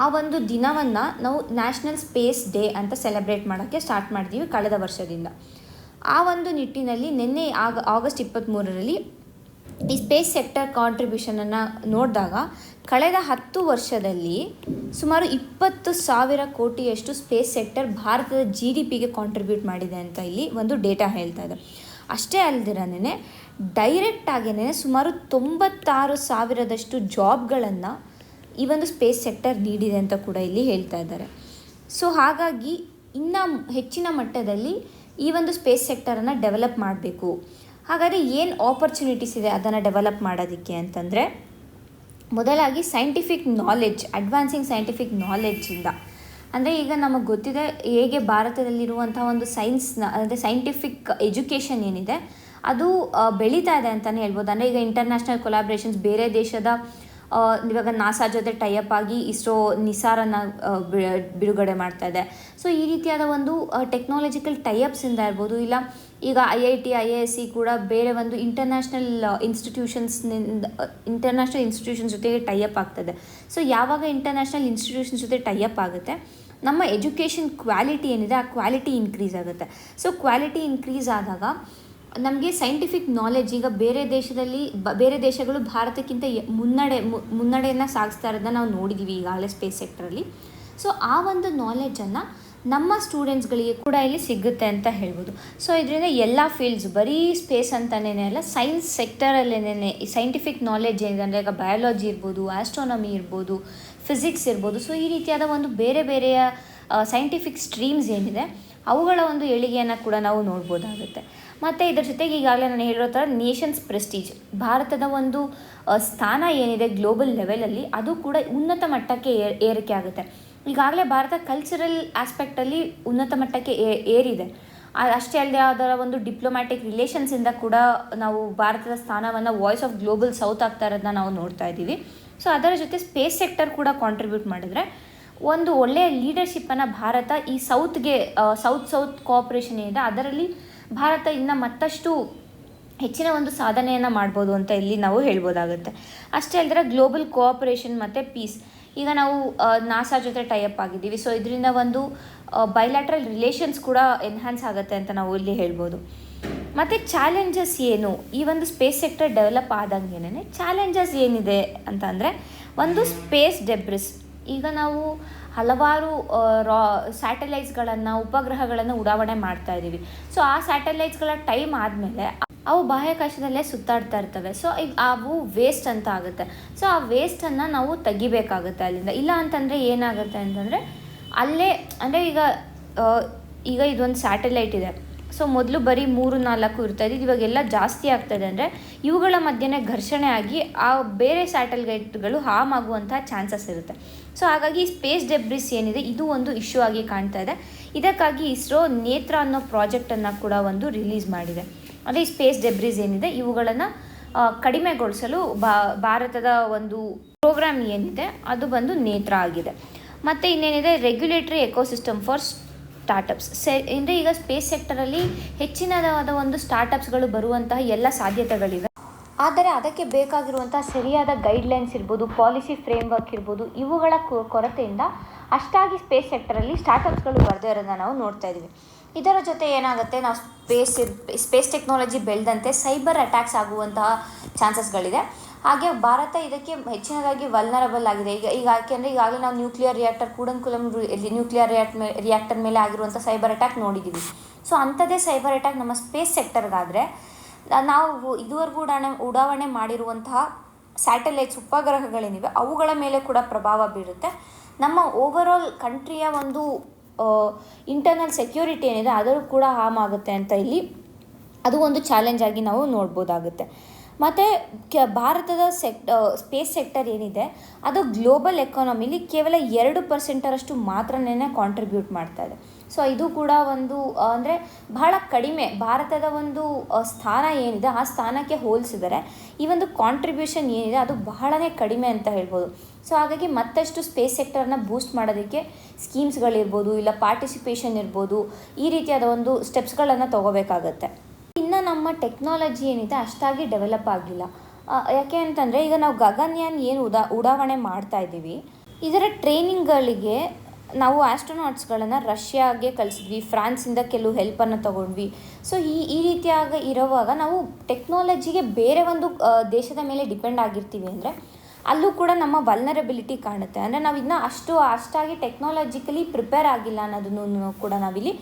ಆ ಒಂದು ದಿನವನ್ನು ನಾವು ನ್ಯಾಷನಲ್ ಸ್ಪೇಸ್ ಡೇ ಅಂತ ಸೆಲೆಬ್ರೇಟ್ ಮಾಡೋಕ್ಕೆ ಸ್ಟಾರ್ಟ್ ಮಾಡಿದ್ದೀವಿ ಕಳೆದ ವರ್ಷದಿಂದ. ಆ ಒಂದು ನಿಟ್ಟಿನಲ್ಲಿ ನಿನ್ನೆ ಆಗಸ್ಟ್ 23 ಈ ಸ್ಪೇಸ್ ಸೆಕ್ಟರ್ ಕಾಂಟ್ರಿಬ್ಯೂಷನನ್ನು ನೋಡಿದಾಗ ಕಳೆದ 10 ವರ್ಷದಲ್ಲಿ ಸುಮಾರು 20,000 ಕೋಟಿಯಷ್ಟು ಸ್ಪೇಸ್ ಸೆಕ್ಟರ್ ಭಾರತದ GDPಗೆ ಕಾಂಟ್ರಿಬ್ಯೂಟ್ ಮಾಡಿದೆ ಅಂತ ಇಲ್ಲಿ ಒಂದು ಡೇಟಾ ಹೇಳ್ತಾ ಇದೆ. ಅಷ್ಟೇ ಅಲ್ಲದಿರನೇ ಡೈರೆಕ್ಟಾಗೇ ಸುಮಾರು 96,000 ಜಾಬ್ಗಳನ್ನು ಈ ಒಂದು ಸ್ಪೇಸ್ ಸೆಕ್ಟರ್ ನೀಡಿದೆ ಅಂತ ಕೂಡ ಇಲ್ಲಿ ಹೇಳ್ತಾ ಇದ್ದಾರೆ. ಸೊ ಹಾಗಾಗಿ ಇನ್ನು ಹೆಚ್ಚಿನ ಮಟ್ಟದಲ್ಲಿ ಈ ಒಂದು ಸ್ಪೇಸ್ ಸೆಕ್ಟರನ್ನು ಡೆವಲಪ್ ಮಾಡಬೇಕು. ಹಾಗಾದರೆ ಏನು ಆಪರ್ಚುನಿಟೀಸ್ ಇದೆ ಅದನ್ನು ಡೆವಲಪ್ ಮಾಡೋದಕ್ಕೆ ಅಂತಂದರೆ, ಮೊದಲಾಗಿ ಸೈಂಟಿಫಿಕ್ ನಾಲೆಡ್ಜ್, ಅಡ್ವಾನ್ಸಿಂಗ್ ಸೈಂಟಿಫಿಕ್ ನಾಲೆಡ್ಜಿಂದ, ಅಂದರೆ ಈಗ ನಮಗೆ ಗೊತ್ತಿದೆ ಹೇಗೆ ಭಾರತದಲ್ಲಿರುವಂಥ ಒಂದು ಸೈನ್ಸ್ನ, ಅಂದರೆ ಸೈಂಟಿಫಿಕ್ ಎಜುಕೇಷನ್ ಏನಿದೆ ಅದು ಬೆಳೀತಾ ಇದೆ ಅಂತಲೇ ಹೇಳ್ಬೋದು. ಅಂದರೆ ಈಗ ಇಂಟರ್ನ್ಯಾಷನಲ್ ಕೊಲಾಬ್ರೇಷನ್ಸ್, ಬೇರೆ ದೇಶದ ಇವಾಗ ನಾಸಾ ಜೊತೆ ಟೈಅಪ್ ಆಗಿ ಇಸ್ರೋ ನಿಸಾರನ್ನು ಬಿಡುಗಡೆ ಮಾಡ್ತಾ ಇದೆ. ಸೊ ಈ ರೀತಿಯಾದ ಒಂದು ಟೆಕ್ನಾಲಜಿಕಲ್ ಟೈಅಪ್ಸಿಂದ ಇರ್ಬೋದು, ಇಲ್ಲ ಈಗ IIT IISc ಕೂಡ ಬೇರೆ ಒಂದು ಇಂಟರ್ನ್ಯಾಷನಲ್ ಇನ್ಸ್ಟಿಟ್ಯೂಷನ್ಸ್ ಜೊತೆಗೆ ಟೈಅಪ್ ಆಗ್ತದೆ. ಸೊ ಯಾವಾಗ ಇಂಟರ್ನ್ಯಾಷನಲ್ ಇನ್ಸ್ಟಿಟ್ಯೂಷನ್ಸ್ ಜೊತೆ ಟೈಅಪ್ ಆಗುತ್ತೆ, ನಮ್ಮ ಎಜುಕೇಷನ್ ಕ್ವಾಲಿಟಿ ಏನಿದೆ ಆ ಕ್ವಾಲಿಟಿ ಇನ್ಕ್ರೀಸ್ ಆಗುತ್ತೆ. ಸೊ ಕ್ವಾಲಿಟಿ ಇನ್ಕ್ರೀಸ್ ಆದಾಗ ನಮಗೆ ಸೈಂಟಿಫಿಕ್ ನಾಲೆಡ್ಜ್, ಈಗ ಬೇರೆ ದೇಶಗಳು ಭಾರತಕ್ಕಿಂತ ಮುನ್ನಡೆಯನ್ನು ಸಾಗಿಸ್ತಾ ಇರೋದನ್ನ ನಾವು ನೋಡಿದ್ದೀವಿ ಈಗಾಗಲೇ ಸ್ಪೇಸ್ ಸೆಕ್ಟ್ರಲ್ಲಿ. ಸೊ ಆ ಒಂದು ನಾಲೆಡ್ಜನ್ನು ನಮ್ಮ ಸ್ಟೂಡೆಂಟ್ಸ್ಗಳಿಗೆ ಕೂಡ ಇಲ್ಲಿ ಸಿಗುತ್ತೆ ಅಂತ ಹೇಳ್ಬೋದು. ಸೊ ಇದರಿಂದ ಎಲ್ಲ ಫೀಲ್ಡ್ಸ್, ಬರೀ ಸ್ಪೇಸ್ ಅಂತಲೇ ಅಲ್ಲ, ಸೈನ್ಸ್ ಸೆಕ್ಟರಲ್ಲೇನೇ ಈ ಸೈಂಟಿಫಿಕ್ ನಾಲೆಡ್ಜ್ ಏನಿದೆ, ಅಂದರೆ ಈಗ ಬಯಾಲಜಿ ಇರ್ಬೋದು, ಆಸ್ಟ್ರಾನಮಿ ಇರ್ಬೋದು, ಫಿಸಿಕ್ಸ್ ಇರ್ಬೋದು, ಸೊ ಈ ರೀತಿಯಾದ ಒಂದು ಬೇರೆಯ ಸೈಂಟಿಫಿಕ್ ಸ್ಟ್ರೀಮ್ಸ್ ಏನಿದೆ ಅವುಗಳ ಒಂದು ಏಳಿಗೆಯನ್ನು ಕೂಡ ನಾವು ನೋಡ್ಬೋದಾಗುತ್ತೆ. ಮತ್ತು ಇದರ ಜೊತೆಗೆ ಈಗಾಗಲೇ ನಾನು ಹೇಳಿರೋ ಥರ ನೇಷನ್ಸ್ ಪ್ರೆಸ್ಟೀಜ್, ಭಾರತದ ಒಂದು ಸ್ಥಾನ ಏನಿದೆ ಗ್ಲೋಬಲ್ ಲೆವೆಲಲ್ಲಿ ಅದು ಕೂಡ ಉನ್ನತ ಮಟ್ಟಕ್ಕೆ ಏರಿಕೆ ಆಗುತ್ತೆ. ಈಗಾಗಲೇ ಭಾರತ ಕಲ್ಚರಲ್ ಆಸ್ಪೆಕ್ಟಲ್ಲಿ ಉನ್ನತ ಮಟ್ಟಕ್ಕೆ ಏರಿದೆ. ಅಷ್ಟೇ ಅಲ್ಲದೆ ಅದರ ಒಂದು ಡಿಪ್ಲೊಮ್ಯಾಟಿಕ್ ರಿಲೇಷನ್ಸಿಂದ ಕೂಡ ನಾವು ಭಾರತದ ಸ್ಥಾನವನ್ನು ವಾಯ್ಸ್ ಆಫ್ ಗ್ಲೋಬಲ್ ಸೌತ್ ಆಗ್ತಾ ಇರೋದನ್ನ ನಾವು ನೋಡ್ತಾ ಇದ್ದೀವಿ. ಸೊ ಅದರ ಜೊತೆ ಸ್ಪೇಸ್ ಸೆಕ್ಟರ್ ಕೂಡ ಕಾಂಟ್ರಿಬ್ಯೂಟ್ ಮಾಡಿದರೆ ಒಂದು ಒಳ್ಳೆಯ ಲೀಡರ್ಶಿಪ್ಪನ್ನು ಭಾರತ ಈ ಸೌತ್ ಕೋಆಪ್ರೇಷನ್ ಏನಿದೆ ಅದರಲ್ಲಿ ಭಾರತ ಇನ್ನು ಮತ್ತಷ್ಟು ಹೆಚ್ಚಿನ ಒಂದು ಸಾಧನೆಯನ್ನು ಮಾಡ್ಬೋದು ಅಂತ ಇಲ್ಲಿ ನಾವು ಹೇಳ್ಬೋದಾಗುತ್ತೆ. ಅಷ್ಟೇ ಅಲ್ಲದೆ ಗ್ಲೋಬಲ್ ಕೋಆಪ್ರೇಷನ್ ಮತ್ತು ಪೀಸ್, ಈಗ ನಾವು ನಾಸಾ ಜೊತೆ ಟೈಅಪ್ ಆಗಿದ್ದೀವಿ. ಸೊ ಇದರಿಂದ ಒಂದು ಬೈಲ್ಯಾಟ್ರಲ್ ರಿಲೇಷನ್ಸ್ ಕೂಡ ಎನ್ಹ್ಯಾನ್ಸ್ ಆಗುತ್ತೆ ಅಂತ ನಾವು ಇಲ್ಲಿ ಹೇಳ್ಬೋದು. ಮತ್ತು ಚಾಲೆಂಜಸ್ ಏನು, ಈ ಒಂದು ಸ್ಪೇಸ್ ಸೆಕ್ಟರ್ ಡೆವಲಪ್ ಆದಂಗೆನೇ ಚಾಲೆಂಜಸ್ ಏನಿದೆ ಅಂತ ಅಂದರೆ, ಒಂದು ಸ್ಪೇಸ್ ಡೆಬ್ರಿಸ್. ಈಗ ನಾವು ಹಲವಾರು ಸ್ಯಾಟಲೈಟ್ಸ್ಗಳನ್ನು, ಉಪಗ್ರಹಗಳನ್ನು ಉಡಾವಣೆ ಮಾಡ್ತಾ ಇದ್ದೀವಿ. ಸೊ ಆ ಸ್ಯಾಟಲೈಟ್ಸ್ಗಳ ಟೈಮ್ ಆದಮೇಲೆ ಅವು ಬಾಹ್ಯಾಕಾಶದಲ್ಲೇ ಸುತ್ತಾಡ್ತಾ ಇರ್ತವೆ. ಸೊ ಈಗ ಅವು ವೇಸ್ಟ್ ಅಂತ ಆಗುತ್ತೆ. ಸೊ ಆ ವೇಸ್ಟನ್ನು ನಾವು ತೆಗಿಬೇಕಾಗುತ್ತೆ ಅಲ್ಲಿಂದ. ಇಲ್ಲ ಅಂತಂದರೆ ಏನಾಗುತ್ತೆ ಅಂತಂದರೆ ಅಲ್ಲೇ, ಅಂದರೆ ಈಗ ಇದೊಂದು ಸ್ಯಾಟಲೈಟ್ ಇದೆ. ಸೊ ಮೊದಲು ಬರೀ 3-4 ಇರ್ತಾಯಿದ್ದು, ಇವಾಗೆಲ್ಲ ಜಾಸ್ತಿ ಆಗ್ತಾಯಿದೆ. ಅಂದರೆ ಇವುಗಳ ಮಧ್ಯೆ ಘರ್ಷಣೆ ಆಗಿ ಆ ಬೇರೆ ಸ್ಯಾಟಲೈಟ್ಗಳು ಹಾರ್ಮ್ ಆಗುವಂಥ ಚಾನ್ಸಸ್ ಇರುತ್ತೆ. ಸೊ ಹಾಗಾಗಿ ಸ್ಪೇಸ್ ಡೆಬ್ರಿಸ್ ಏನಿದೆ ಇದು ಒಂದು ಇಶ್ಯೂ ಆಗಿ ಕಾಣ್ತಾ ಇದೆ. ಇದಕ್ಕಾಗಿ ಇಸ್ರೋ ನೇತ್ರ ಅನ್ನೋ ಪ್ರಾಜೆಕ್ಟನ್ನು ಕೂಡ ಒಂದು ರಿಲೀಸ್ ಮಾಡಿದೆ. ಅಂದರೆ ಈ ಸ್ಪೇಸ್ ಡೆಬ್ರಿಸ್ ಏನಿದೆ ಇವುಗಳನ್ನು ಕಡಿಮೆಗೊಳಿಸಲು ಭಾರತದ ಒಂದು ಪ್ರೋಗ್ರಾಮ್ ಏನಿದೆ ಅದು ಬಂದು ನೇತ್ರ ಆಗಿದೆ. ಮತ್ತು ಇನ್ನೇನಿದೆ, ರೆಗ್ಯುಲೇಟರಿ ಎಕೋಸಿಸ್ಟಮ್ ಫಾರ್ ಸ್ಟಾರ್ಟಪ್ಸ್. ಅಂದರೆ ಈಗ ಸ್ಪೇಸ್ ಸೆಕ್ಟರಲ್ಲಿ ಹೆಚ್ಚಿನದಾದ ಒಂದು ಸ್ಟಾರ್ಟಪ್ಸ್ಗಳು ಬರುವಂತಹ ಎಲ್ಲ ಸಾಧ್ಯತೆಗಳಿವೆ. ಆದರೆ ಅದಕ್ಕೆ ಬೇಕಾಗಿರುವಂಥ ಸರಿಯಾದ ಗೈಡ್ಲೈನ್ಸ್ ಇರ್ಬೋದು, ಪಾಲಿಸಿ ಫ್ರೇಮ್ವರ್ಕ್ ಇರ್ಬೋದು, ಇವುಗಳ ಕೊರತೆಯಿಂದ ಅಷ್ಟಾಗಿ ಸ್ಪೇಸ್ ಸೆಕ್ಟರಲ್ಲಿ ಸ್ಟಾರ್ಟಪ್ಸ್ಗಳು ಬರದೇ ಇರೋದನ್ನ ನಾವು ನೋಡ್ತಾ ಇದ್ದೀವಿ. ಇದರ ಜೊತೆ ಏನಾಗುತ್ತೆ, ನಾವು ಸ್ಪೇಸ್ ಟೆಕ್ನಾಲಜಿ ಬೆಳೆದಂತೆ ಸೈಬರ್ ಅಟ್ಯಾಕ್ಸ್ ಆಗುವಂತಹ ಚಾನ್ಸಸ್ಗಳಿದೆ. ಹಾಗೆ ಭಾರತ ಇದಕ್ಕೆ ಹೆಚ್ಚಿನದಾಗಿ ವಲ್ನರಬಲ್ ಆಗಿದೆ. ಈಗ ಯಾಕೆಂದರೆ ಈಗಾಗಲೇ ನಾವು ನ್ಯೂಕ್ಲಿಯರ್ ರಿಯಾಕ್ಟರ್ ಕೂಡಂಕುಲಂ ನ್ಯೂಕ್ಲಿಯರ್ ರಿಯಾಕ್ಟರ್ ಮೇಲೆ ಆಗಿರುವಂಥ ಸೈಬರ್ ಅಟ್ಯಾಕ್ ನೋಡಿದ್ದೀವಿ. ಸೊ ಅಂಥದ್ದೇ ಸೈಬರ್ ಅಟ್ಯಾಕ್ ನಮ್ಮ ಸ್ಪೇಸ್ ಸೆಕ್ಟರ್ಗಾದರೆ ನಾವು ಇದುವರೆಗೂ ಉಡಾವಣೆ ಮಾಡಿರುವಂತಹ ಸ್ಯಾಟಲೈಟ್ಸ್ ಉಪಗ್ರಹಗಳೇನಿವೆ ಅವುಗಳ ಮೇಲೆ ಕೂಡ ಪ್ರಭಾವ ಬೀರುತ್ತೆ. ನಮ್ಮ ಓವರಾಲ್ ಕಂಟ್ರಿಯ ಒಂದು ಇಂಟರ್ನಲ್ ಸೆಕ್ಯೂರಿಟಿ ಏನಿದೆ ಅದೂ ಕೂಡ ಹಾರ್ಮ್ ಆಗುತ್ತೆ ಅಂತ ಇಲ್ಲಿ ಅದು ಒಂದು ಚಾಲೆಂಜ್ ಆಗಿ ನಾವು ನೋಡ್ಬೋದಾಗುತ್ತೆ. ಮತ್ತು ಭಾರತದ ಸ್ಪೇಸ್ ಸೆಕ್ಟರ್ ಏನಿದೆ ಅದು ಗ್ಲೋಬಲ್ ಎಕಾನಮಿಲಿ ಕೇವಲ 2% ಮಾತ್ರನೇ ಕಾಂಟ್ರಿಬ್ಯೂಟ್ ಮಾಡ್ತಾ ಇದೆ. ಸೊ ಇದು ಕೂಡ ಒಂದು ಅಂದರೆ ಬಹಳ ಕಡಿಮೆ. ಭಾರತದ ಒಂದು ಸ್ಥಾನ ಏನಿದೆ ಆ ಸ್ಥಾನಕ್ಕೆ ಹೋಲಿಸಿದರೆ ಈ ಒಂದು ಕಾಂಟ್ರಿಬ್ಯೂಷನ್ ಏನಿದೆ ಅದು ಬಹಳನೇ ಕಡಿಮೆ ಅಂತ ಹೇಳ್ಬೋದು. ಸೊ ಹಾಗಾಗಿ ಮತ್ತಷ್ಟು ಸ್ಪೇಸ್ ಸೆಕ್ಟರ್ನ ಬೂಸ್ಟ್ ಮಾಡೋದಕ್ಕೆ ಸ್ಕೀಮ್ಸ್ಗಳಿರ್ಬೋದು, ಇಲ್ಲ ಪಾರ್ಟಿಸಿಪೇಷನ್ ಇರ್ಬೋದು, ಈ ರೀತಿಯಾದ ಒಂದು ಸ್ಟೆಪ್ಸ್ಗಳನ್ನು ತೊಗೋಬೇಕಾಗತ್ತೆ. ಇನ್ನು ನಮ್ಮ ಟೆಕ್ನಾಲಜಿ ಏನಿದೆ ಅಷ್ಟಾಗಿ ಡೆವಲಪ್ ಆಗಿಲ್ಲ. ಯಾಕೆ ಅಂತಂದರೆ ಈಗ ನಾವು ಗಗನಯಾನ್ ಏನು ಉಡಾವಣೆ ಮಾಡ್ತಾ ಇದ್ದೀವಿ, ಇದರ ಟ್ರೈನಿಂಗ್ಗಳಿಗೆ ನಾವು ಆಸ್ಟ್ರೋನಾಟ್ಸ್ಗಳನ್ನು ರಷ್ಯಾಗೆ ಕಳಿಸಿದ್ವಿ, ಫ್ರಾನ್ಸಿಂದ ಕೆಲವು ಹೆಲ್ಪನ್ನು ತೊಗೊಂಡ್ವಿ. ಸೊ ಈ ರೀತಿಯಾಗಿ ಇರುವಾಗ ನಾವು ಟೆಕ್ನಾಲಜಿಗೆ ಬೇರೆ ಒಂದು ದೇಶದ ಮೇಲೆ ಡಿಪೆಂಡ್ ಆಗಿರ್ತೀವಿ ಅಂದರೆ ಅಲ್ಲೂ ಕೂಡ ನಮ್ಮ ವಲ್ನರಬಿಲಿಟಿ ಕಾಣುತ್ತೆ. ಅಂದರೆ ನಾವು ಇದನ್ನ ಅಷ್ಟಾಗಿ ಟೆಕ್ನಾಲಜಿಕಲಿ ಪ್ರಿಪೇರ್ ಆಗಿಲ್ಲ ಅನ್ನೋದನ್ನು ಕೂಡ ನಾವಿಲ್ಲಿ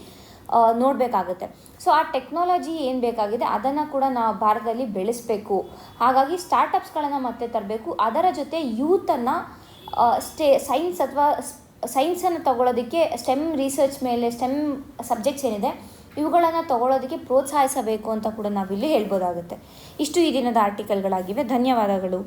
ನೋಡಬೇಕಾಗುತ್ತೆ. ಸೊ ಆ ಟೆಕ್ನಾಲಜಿ ಏನು ಬೇಕಾಗಿದೆ ಅದನ್ನು ಕೂಡ ನಾವು ಭಾರತದಲ್ಲಿ ಬೆಳೆಸಬೇಕು. ಹಾಗಾಗಿ ಸ್ಟಾರ್ಟಪ್ಸ್ಗಳನ್ನು ಮತ್ತೆ ತರಬೇಕು. ಅದರ ಜೊತೆ ಯೂತನ್ನು ಸೈನ್ಸ್ ಅಥವಾ ಸೈನ್ಸನ್ನು ತಗೊಳ್ಳೋದಕ್ಕೆ ಸ್ಟೆಮ್ ರಿಸರ್ಚ್ ಮೇಲೆ ಸ್ಟೆಮ್ ಸಬ್ಜೆಕ್ಟ್ಸ್ ಏನಿದೆ ಇವುಗಳನ್ನು ತಗೊಳ್ಳೋದಕ್ಕೆ ಪ್ರೋತ್ಸಾಹಿಸಬೇಕು ಅಂತ ಕೂಡ ನಾವಿಲ್ಲಿ ಹೇಳ್ಬೋದಾಗುತ್ತೆ. ಇಷ್ಟು ಈ ದಿನದ ಆರ್ಟಿಕಲ್ಗಳಾಗಿವೆ. ಧನ್ಯವಾದಗಳು.